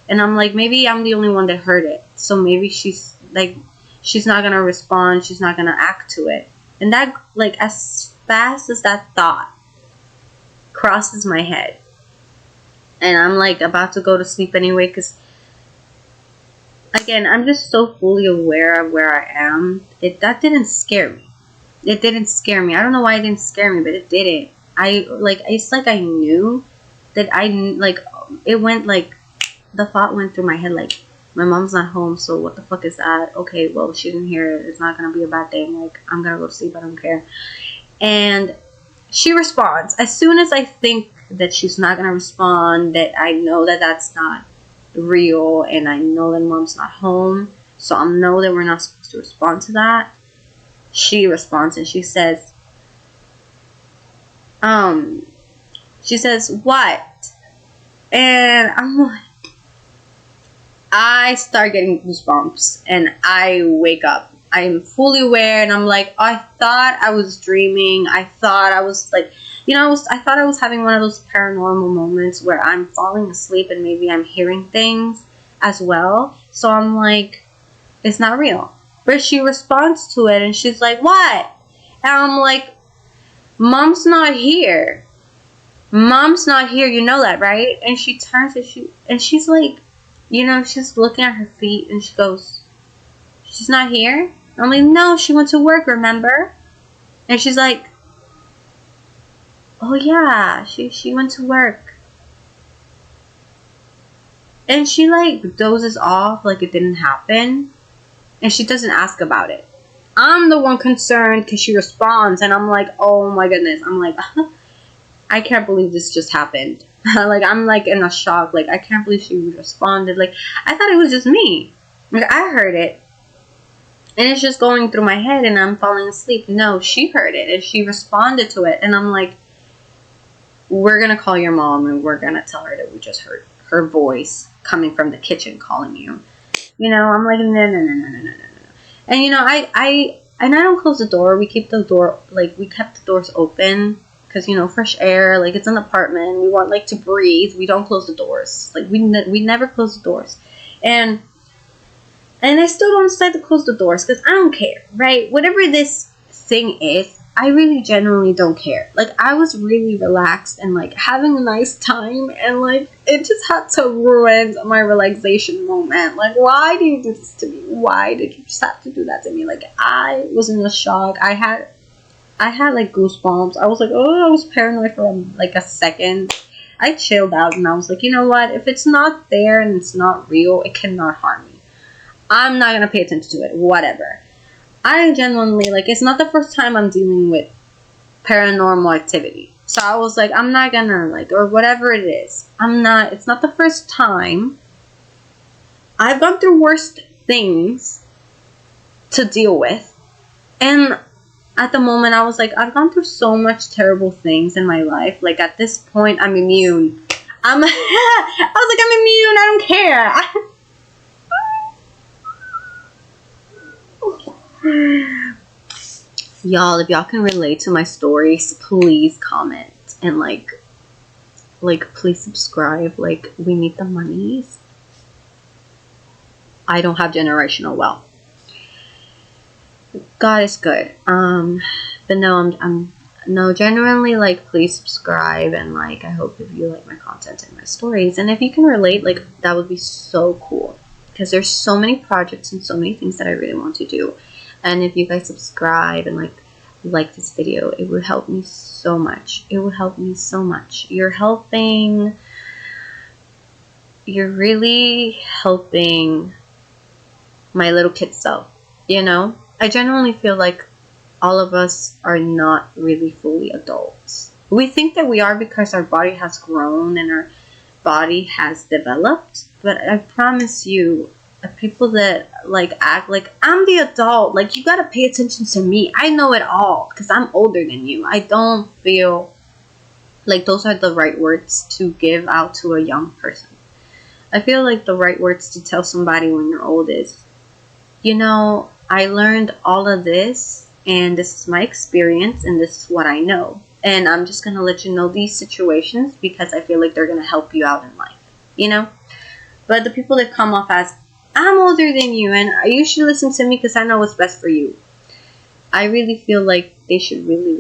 And I'm like, maybe I'm the only one that heard it, so maybe she's not gonna respond, she's not gonna act to it. And that, like, as fast as that thought crosses my head, and I'm like about to go to sleep anyway, because again, I'm just so fully aware of where I am. That didn't scare me. It didn't scare me. I don't know why it didn't scare me, but it didn't. It's like I knew that it went like, the thought went through my head like, my mom's not home, so what the fuck is that? Okay, well, she didn't hear it. It's not gonna be a bad thing. Like, I'm gonna go to sleep. I don't care. And she responds. As soon as I think that she's not gonna respond, that I know that that's not real, and I know that mom's not home, so I know that we're not supposed to respond to that, she responds, and she says, what? And I'm like, I start getting goosebumps, and I wake up. I'm fully aware, and I'm like, I thought I was dreaming. I thought I was like, I thought I was having one of those paranormal moments where I'm falling asleep and maybe I'm hearing things as well. So I'm like, it's not real. But she responds to it, and she's like, what? And I'm like, mom's not here. Mom's not here. You know that, right? And she turns, and she's like, she's looking at her feet, and she goes, she's not here? I'm like, no, she went to work, remember? And she's like, oh yeah, she went to work. And she like dozes off like it didn't happen, and she doesn't ask about it. I'm the one concerned because she responds, and I'm like, oh my goodness. I'm like, I can't believe this just happened. Like, I'm like in a shock. Like, I can't believe she responded. Like, I thought it was just me. Like, I heard it, and it's just going through my head, and I'm falling asleep. No, she heard it, and she responded to it. And I'm like, we're going to call your mom, and we're going to tell her that we just heard her voice coming from the kitchen calling you. I'm like, no. And and I don't close the door. We keep the door, like, we kept the doors open because, fresh air, like, it's an apartment. We want, like, to breathe. We don't close the doors. Like, we never close the doors. And I still don't decide to close the doors because I don't care, right? Whatever this thing is, I really genuinely don't care. Like, I was really relaxed and, like, having a nice time, and, like, it just had to ruin my relaxation moment. Like, why do you do this to me? Why did you just have to do that to me? Like, I was in a shock. I had like goosebumps. I was like, oh, I was paranoid for like a second. I chilled out and I was like, you know what? If it's not there and it's not real, it cannot harm me. I'm not gonna pay attention to it. Whatever. I genuinely, like, it's not the first time I'm dealing with paranormal activity. So I was like, I'm not gonna, like, or whatever it is. It's not the first time. I've gone through worse things to deal with. And at the moment, I was like, I've gone through so much terrible things in my life. Like, at this point, I'm immune. I was like, I'm immune. I don't care. Y'all, if y'all can relate to my stories, please comment and like please subscribe. Like, we need the monies. I don't have generational wealth. God is good. But no, no, genuinely, like, please subscribe, and like, I hope if you like my content and my stories, and if you can relate, like, that would be so cool, because there's so many projects and so many things that I really want to do. And if you guys subscribe and like this video, it would help me so much. It would help me so much. You're really helping my little kid self, I genuinely feel like all of us are not really fully adults. We think that we are because our body has grown and our body has developed, but I promise you, people that like act like I'm the adult, like, you gotta pay attention to me. I know it all because I'm older than you. I don't feel like those are the right words to give out to a young person. I feel like the right words to tell somebody when you're old is, I learned all of this, and this is my experience, and this is what I know. And I'm just gonna let you know these situations because I feel like they're gonna help you out in life, But the people that come off as, I'm older than you and you should listen to me because I know what's best for you, I really feel like they should really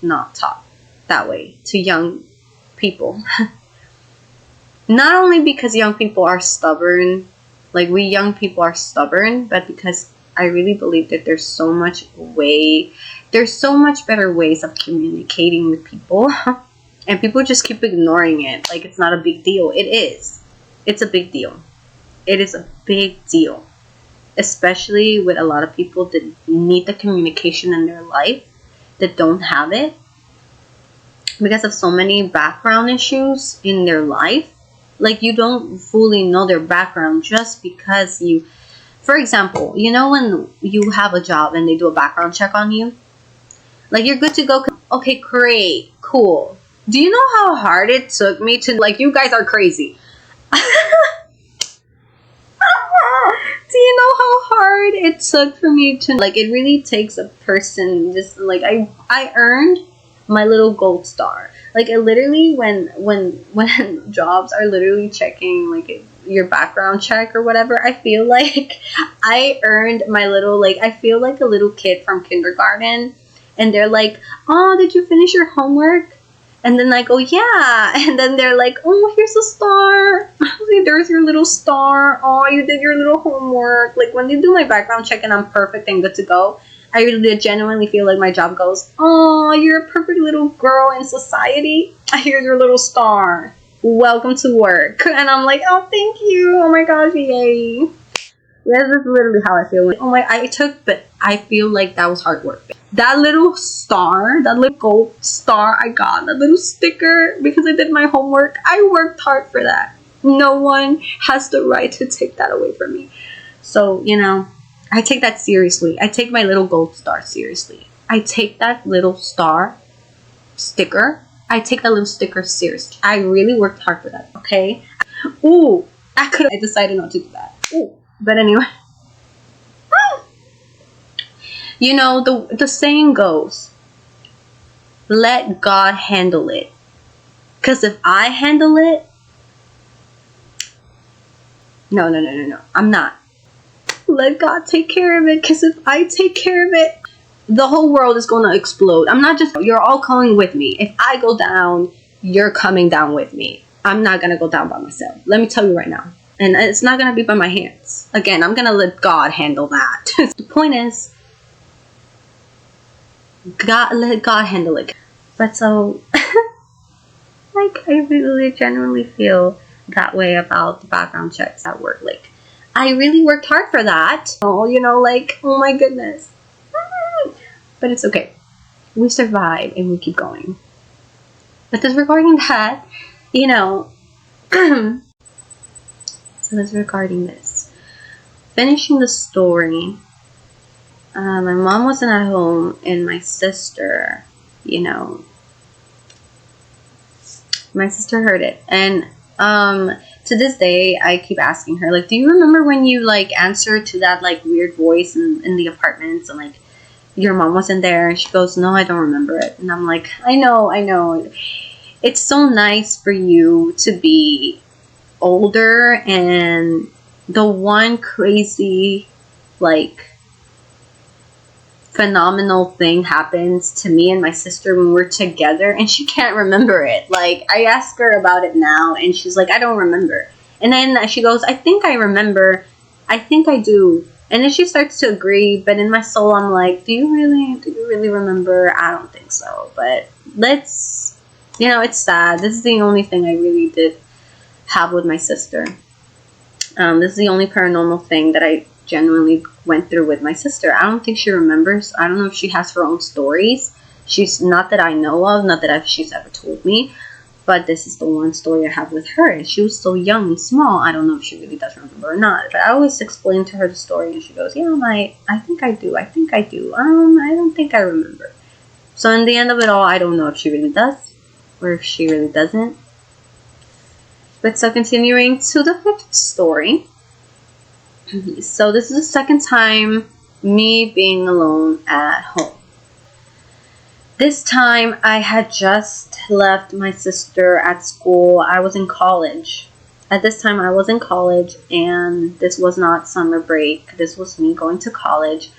not talk that way to young people. Not only because young people are stubborn, like, we young people are stubborn, but because I really believe that there's so much better ways of communicating with people. And people just keep ignoring it. Like, it's not a big deal. It is. It's a big deal. It is a big deal. Especially with a lot of people that need the communication in their life that don't have it. Because of so many background issues in their life. Like, you don't fully know their background just because for example, when you have a job and they do a background check on you? Like, you're good to go. Okay, great, cool. Do you know how hard it took me to, like, you guys are crazy. Do you know how hard it took for me to, like, it really takes a person, just, like, I earned my little gold star. Like, it literally, when jobs are literally checking, like, your background check or whatever, I feel like I earned my little, like, I feel like a little kid from kindergarten, and they're like, oh, did you finish your homework? And then I go, yeah. And then they're like, oh, here's a star. There's your little star. Oh, you did your little homework. Like, when they do my background check and I'm perfect and good to go, I really genuinely feel like my job goes, oh, you're a perfect little girl in society. Here's your little star. Welcome to work. And I'm like, oh, thank you. Oh my gosh, yay. This is literally how I feel. But I feel like that was hard work. That little star, that little gold star I got, that little sticker, because I did my homework, I worked hard for that. No one has the right to take that away from me. So, I take that seriously. I take my little gold star seriously. I take that little star sticker. I take that little sticker seriously. I really worked hard for that, okay? Ooh, I decided not to do that. Ooh. But anyway. You know, the saying goes, let God handle it. Because if I handle it, no, I'm not. Let God take care of it, because if I take care of it, the whole world is going to explode. I'm not just, you're all coming with me. If I go down, you're coming down with me. I'm not going to go down by myself. Let me tell you right now. And it's not going to be by my hands. Again, I'm going to let God handle that. The point is, let God handle it. But so, like, I really genuinely feel that way about the background checks at work. Like, I really worked hard for that. Oh, you know, like, oh my goodness. But it's okay. We survive and we keep going. But disregarding that, you know, so disregarding this. Finishing the story, my mom wasn't at home and my sister, you know, my sister heard it. And to this day, I keep asking her, like, do you remember when you, like, answered to that, like, weird voice in the apartments and, like, your mom wasn't there? And she goes, no, I don't remember it. And I'm like, I know. It's so nice for you to be older, and the one crazy, like, phenomenal thing happens to me and my sister when we're together, and she can't remember it. Like, I ask her about it now, and she's like, I don't remember. And then she goes, I think I remember. I think I do. And then she starts to agree, but in my soul, I'm like, do you really remember? I don't think so. But let's, you know, it's sad. This is the only thing I really did have with my sister. This is the only paranormal thing that I genuinely went through with my sister. I don't think she remembers. I don't know if she has her own stories. She's not that I know of, not that she's ever told me. But this is the one story I have with her. And she was so young and small. I don't know if she really does remember or not. But I always explain to her the story, and she goes, yeah, I think I do. I don't think I remember. So in the end of it all, I don't know if she really does or if she really doesn't. But so continuing to the fifth story. So this is the second time me being alone at home. This time I had just left my sister at school. I was in college. At this time I was in college, and this was not summer break. This was me going to college.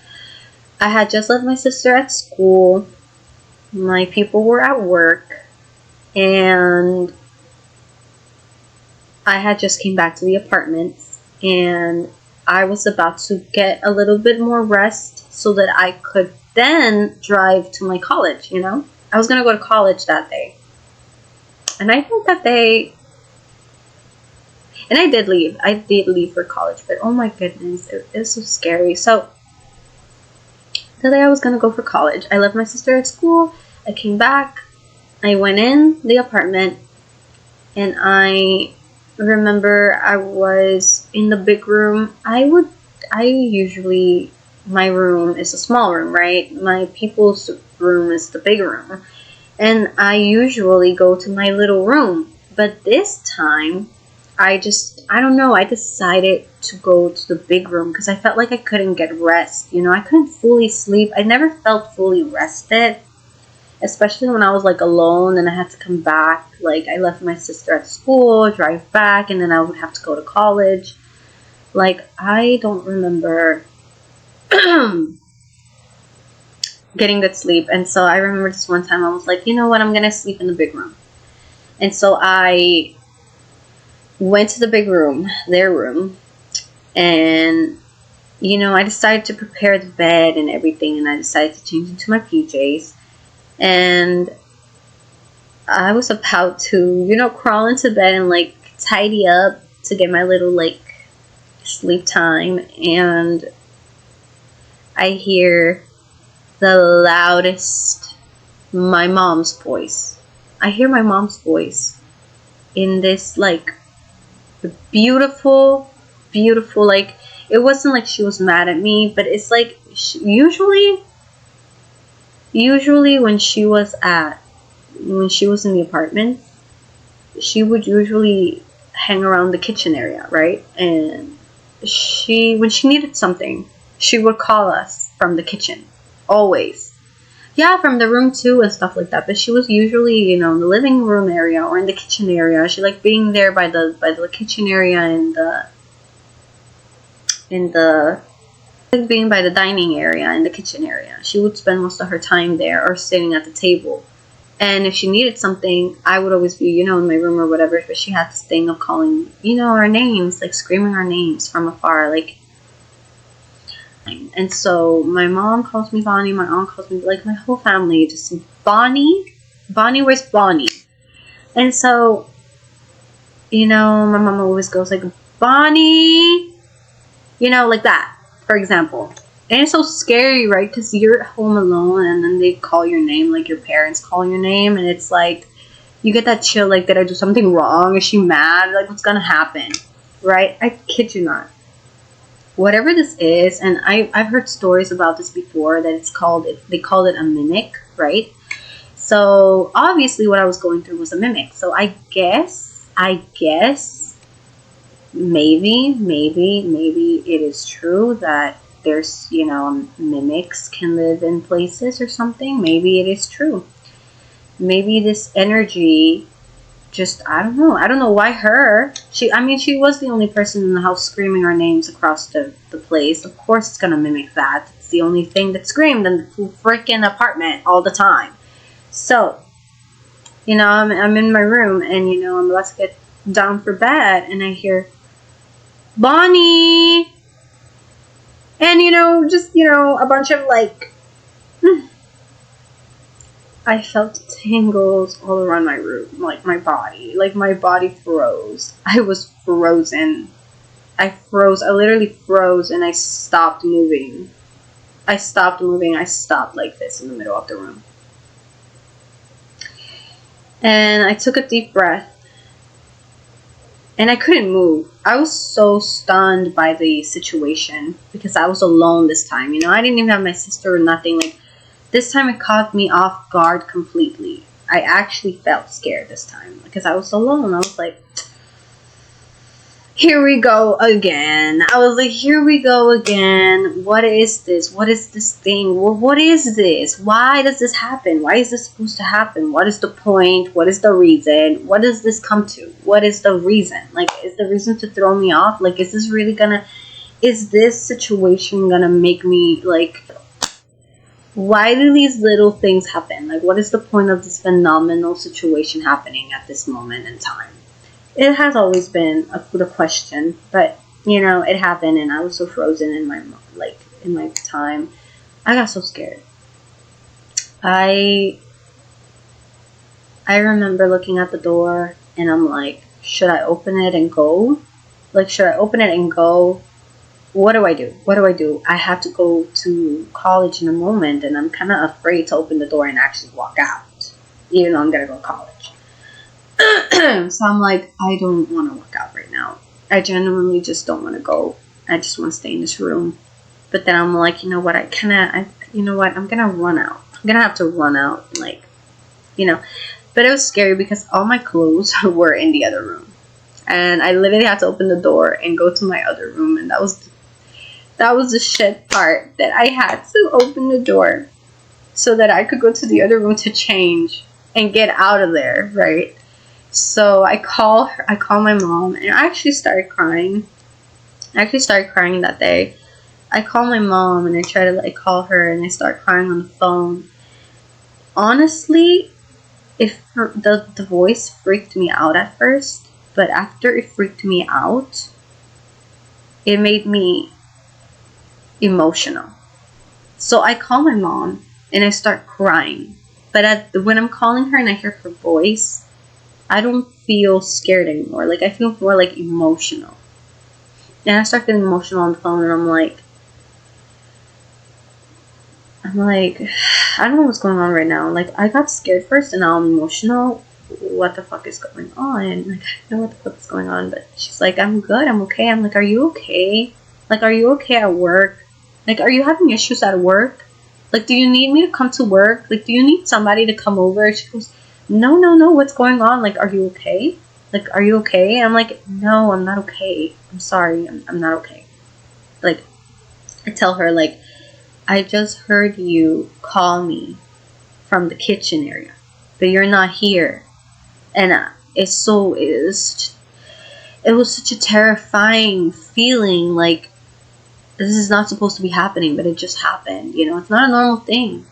I had just left my sister at school. My people were at work, and I had just came back to the apartment, and I was about to get a little bit more rest so that I could then drive to my college, you know? I was going to go to college that day. And I think that day, and I did leave. I did leave for college, but oh my goodness, it was so scary. So, the day I was going to go for college, I left my sister at school. I came back. I went in the apartment, and I remember I was in the big room. My room is a small room, right? My people's room is the big room. And I usually go to my little room. But this time, I decided to go to the big room because I felt like I couldn't get rest. You know, I couldn't fully sleep. I never felt fully rested. Especially when I was, like, alone and I had to come back. Like, I left my sister at school, drive back, and then I would have to go to college. Like, I don't remember getting good sleep. And so I remember this one time I was like, you know what, I'm gonna sleep in the big room. And so I went to the big room, their room, and you know, I decided to prepare the bed and everything, and I decided to change into my PJs, and I was about to, you know, crawl into bed and, like, tidy up to get my little, like, sleep time, and I hear the loudest, my mom's voice. I hear my mom's voice in this, like, beautiful, like, it wasn't like she was mad at me, but it's like, usually when she was in the apartment, she would usually hang around the kitchen area, right? And when she needed something, she would call us from the kitchen. always. Yeah, from the room too and stuff like that. But she was usually, you know, in the living room area or in the kitchen area. She liked being there by the kitchen area and like being by the dining area and the kitchen area. She would spend most of her time there or sitting at the table. And if she needed something, I would always be, you know, in my room or whatever. But she had this thing of calling, you know, our names, like screaming our names from afar, like. And so my mom calls me Bonnie, my aunt calls me, like my whole family, just Bonnie. Bonnie, where's Bonnie? And so, you know, my mom always goes like, Bonnie, you know, like that, for example. And it's so scary, right? Because you're at home alone and then they call your name, like your parents call your name. And it's like, you get that chill, like, did I do something wrong? Is she mad? Like, what's going to happen? Right? I kid you not. Whatever this is, and I've heard stories about this before, that they called it a mimic, right? So, obviously what I was going through was a mimic. So, I guess, maybe it is true that there's, you know, mimics can live in places or something. Maybe it is true. Maybe this energy just, I don't know why her. She was the only person in the house screaming our names across the place. Of course it's gonna mimic that. It's the only thing that screamed in the freaking apartment all the time. So, you know, I'm in my room and, you know, I'm about to get down for bed and I hear Bonnie, and, you know, just, you know, a bunch of like, I felt tingles all around my room, like my body froze. I was frozen. I literally froze and I stopped moving. I stopped like this in the middle of the room. And I took a deep breath. And I couldn't move. I was so stunned by the situation because I was alone this time. You know, I didn't even have my sister or nothing. Like, this time it caught me off guard completely. I actually felt scared this time because I was alone. I was like, here we go again. What is this? What is this thing? What is this? Why does this happen? Why is this supposed to happen? What is the point? What is the reason? What does this come to? What is the reason? Like, is the reason to throw me off? Like, is this situation gonna make me, like, why do these little things happen? Like, what is the point of this phenomenal situation happening at this moment in time? It has always been the question, but, you know, it happened and I was so frozen in my time. I got so scared. I remember looking at the door and I'm like, should I open it and go? Like, should I open it and go? What do I do? I have to go to college in a moment and I'm kind of afraid to open the door and actually walk out, even though I'm going to go to college. So I'm like, I don't want to walk out right now. I genuinely just don't want to go. I just want to stay in this room. But then I'm like, you know what? I'm gonna run out. I'm gonna have to run out, like, you know. But it was scary because all my clothes were in the other room, and I literally had to open the door and go to my other room, and that was the shit part, that I had to open the door so that I could go to the other room to change and get out of there, right? So I call my mom, and I actually started crying. That day. I call my mom, and I try to, like, call her, and I start crying on the phone. Honestly, the voice freaked me out at first, but after it freaked me out, it made me emotional. So I call my mom, and I start crying. But when I'm calling her and I hear her voice, I don't feel scared anymore. Like, I feel more, like, emotional. And I start feeling emotional on the phone, and I'm like, I don't know what's going on right now. Like, I got scared first, and now I'm emotional. What the fuck is going on? Like, I don't know what the fuck is going on. But she's like, I'm good, I'm okay. I'm like, are you okay? Like, are you okay at work? Like, are you having issues at work? Like, do you need me to come to work? Like, do you need somebody to come over? She goes, no, what's going on? Like, are you okay? Like, are you okay? And I'm like, no, I'm not okay. I'm sorry, I'm not okay. Like, I tell her, like, I just heard you call me from the kitchen area, but you're not here. And it was such a terrifying feeling, like this is not supposed to be happening, but it just happened. It's not a normal thing.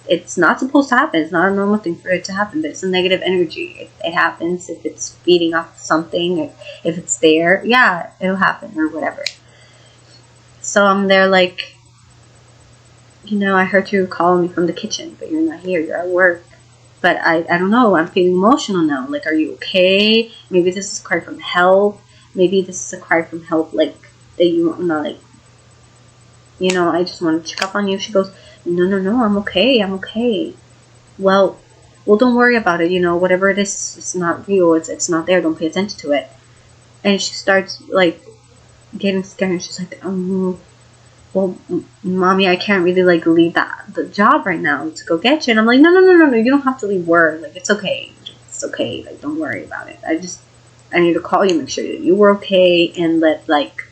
It's not supposed to happen. It's not a normal thing for it to happen, but it's a negative energy. It happens if it's feeding off something, if it's there, yeah, it'll happen or whatever. So I'm there like, I heard you calling me from the kitchen, but you're not here. You're at work. But I don't know. I'm feeling emotional now. Like, are you okay? Maybe this is a cry from help. Maybe this is a cry from help, like, that you want to, like, I just want to check up on you. She goes, no, I'm okay. Well, don't worry about it. Whatever it is, it's not real. It's not there. Don't pay attention to it. And she starts, like, getting scared. And she's like, well, mommy, I can't really, like, leave the job right now to go get you. And I'm like, no, you don't have to leave work. Like, it's okay. Like, don't worry about it. I need to call you, make sure that you were okay, and that, like,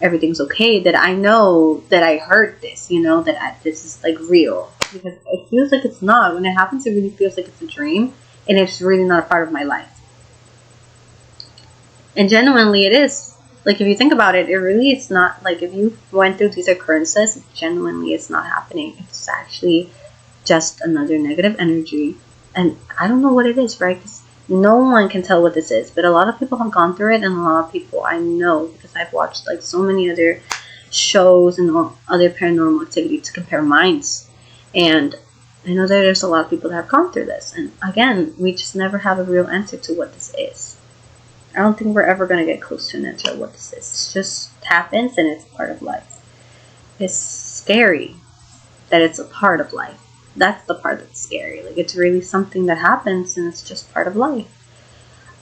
everything's okay, that I know that I heard this, that this is, like, real. Because it feels like it's not. When it happens, it really feels like it's a dream, and it's really not a part of my life. And genuinely, it is. Like, if you think about it, it really is not, like, if you went through these occurrences, genuinely it's not happening. It's actually just another negative energy. And I don't know what it is, right? Because no one can tell what this is. But a lot of people have gone through it, and a lot of people I know, because I've watched, like, so many other shows and other paranormal activity to compare minds. And I know that there's a lot of people that have gone through this. And again, we just never have a real answer to what this is. I don't think we're ever going to get close to an answer of what this is. It just happens, and it's part of life. It's scary that it's a part of life. That's the part that's scary. Like, it's really something that happens, and it's just part of life.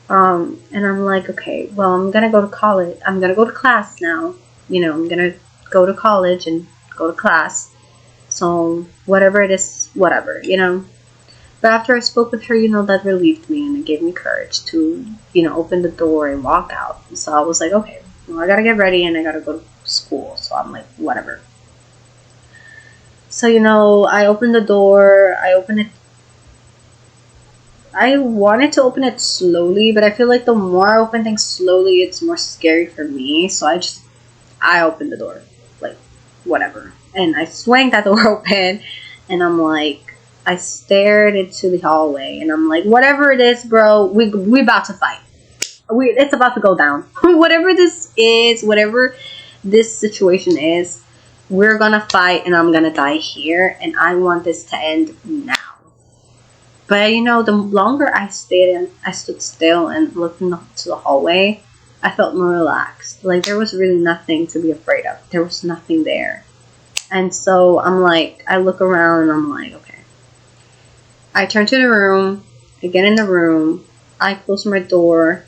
And I'm like, okay, well, I'm going to go to college. I'm going to go to class now. I'm going to go to college and go to class. So whatever it is, whatever, But after I spoke with her, that relieved me, and it gave me courage to, open the door and walk out. So I was like, okay, well, I gotta get ready and I gotta go to school. So I'm like, whatever. So, I opened the door. I wanted to open it slowly, but I feel like the more I open things slowly, it's more scary for me. So I opened the door, like, whatever. And I swung that door open, and I'm like, I stared into the hallway, and I'm like, whatever it is, bro, we about to fight. It's about to go down. Whatever this is, whatever this situation is, we're gonna fight, and I'm gonna die here, and I want this to end now. But, the longer I stood still and looked into the hallway, I felt more relaxed. Like, there was really nothing to be afraid of. There was nothing there. And so I'm like, I look around, and I'm like, okay. I turn to the room, I get in the room, I close my door,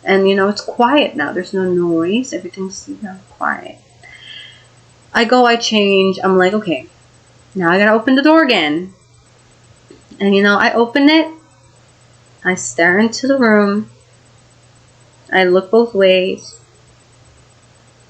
and it's quiet now. There's no noise, everything's quiet. I go, I change, I'm like, okay, now I gotta open the door again. And I open it, I stare into the room, I look both ways,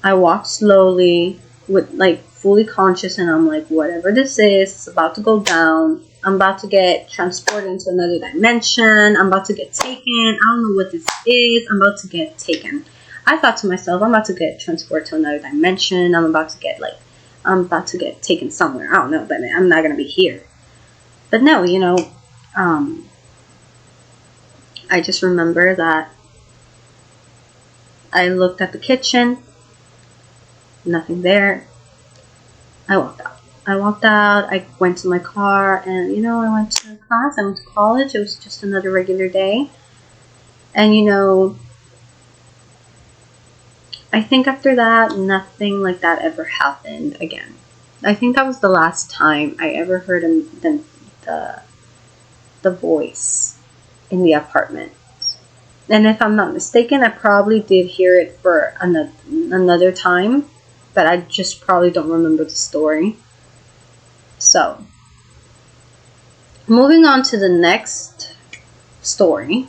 I walk slowly, with, like, fully conscious, and I'm like, whatever this is, it's about to go down. I'm about to get transported into another dimension. I'm about to get taken. I don't know what this is. I'm about to get taken. I thought to myself, I'm about to get transported to another dimension. I'm about to get taken somewhere. I don't know, but I'm not going to be here. But no, I just remember that I looked at the kitchen. Nothing there. I walked out. I went to my car, and I went to class. I went to college. It was just another regular day. And I think after that, nothing like that ever happened again. I think that was the last time I ever heard the voice in the apartment. And if I'm not mistaken, I probably did hear it for another time, but I just probably don't remember the story. So, moving on to the next story.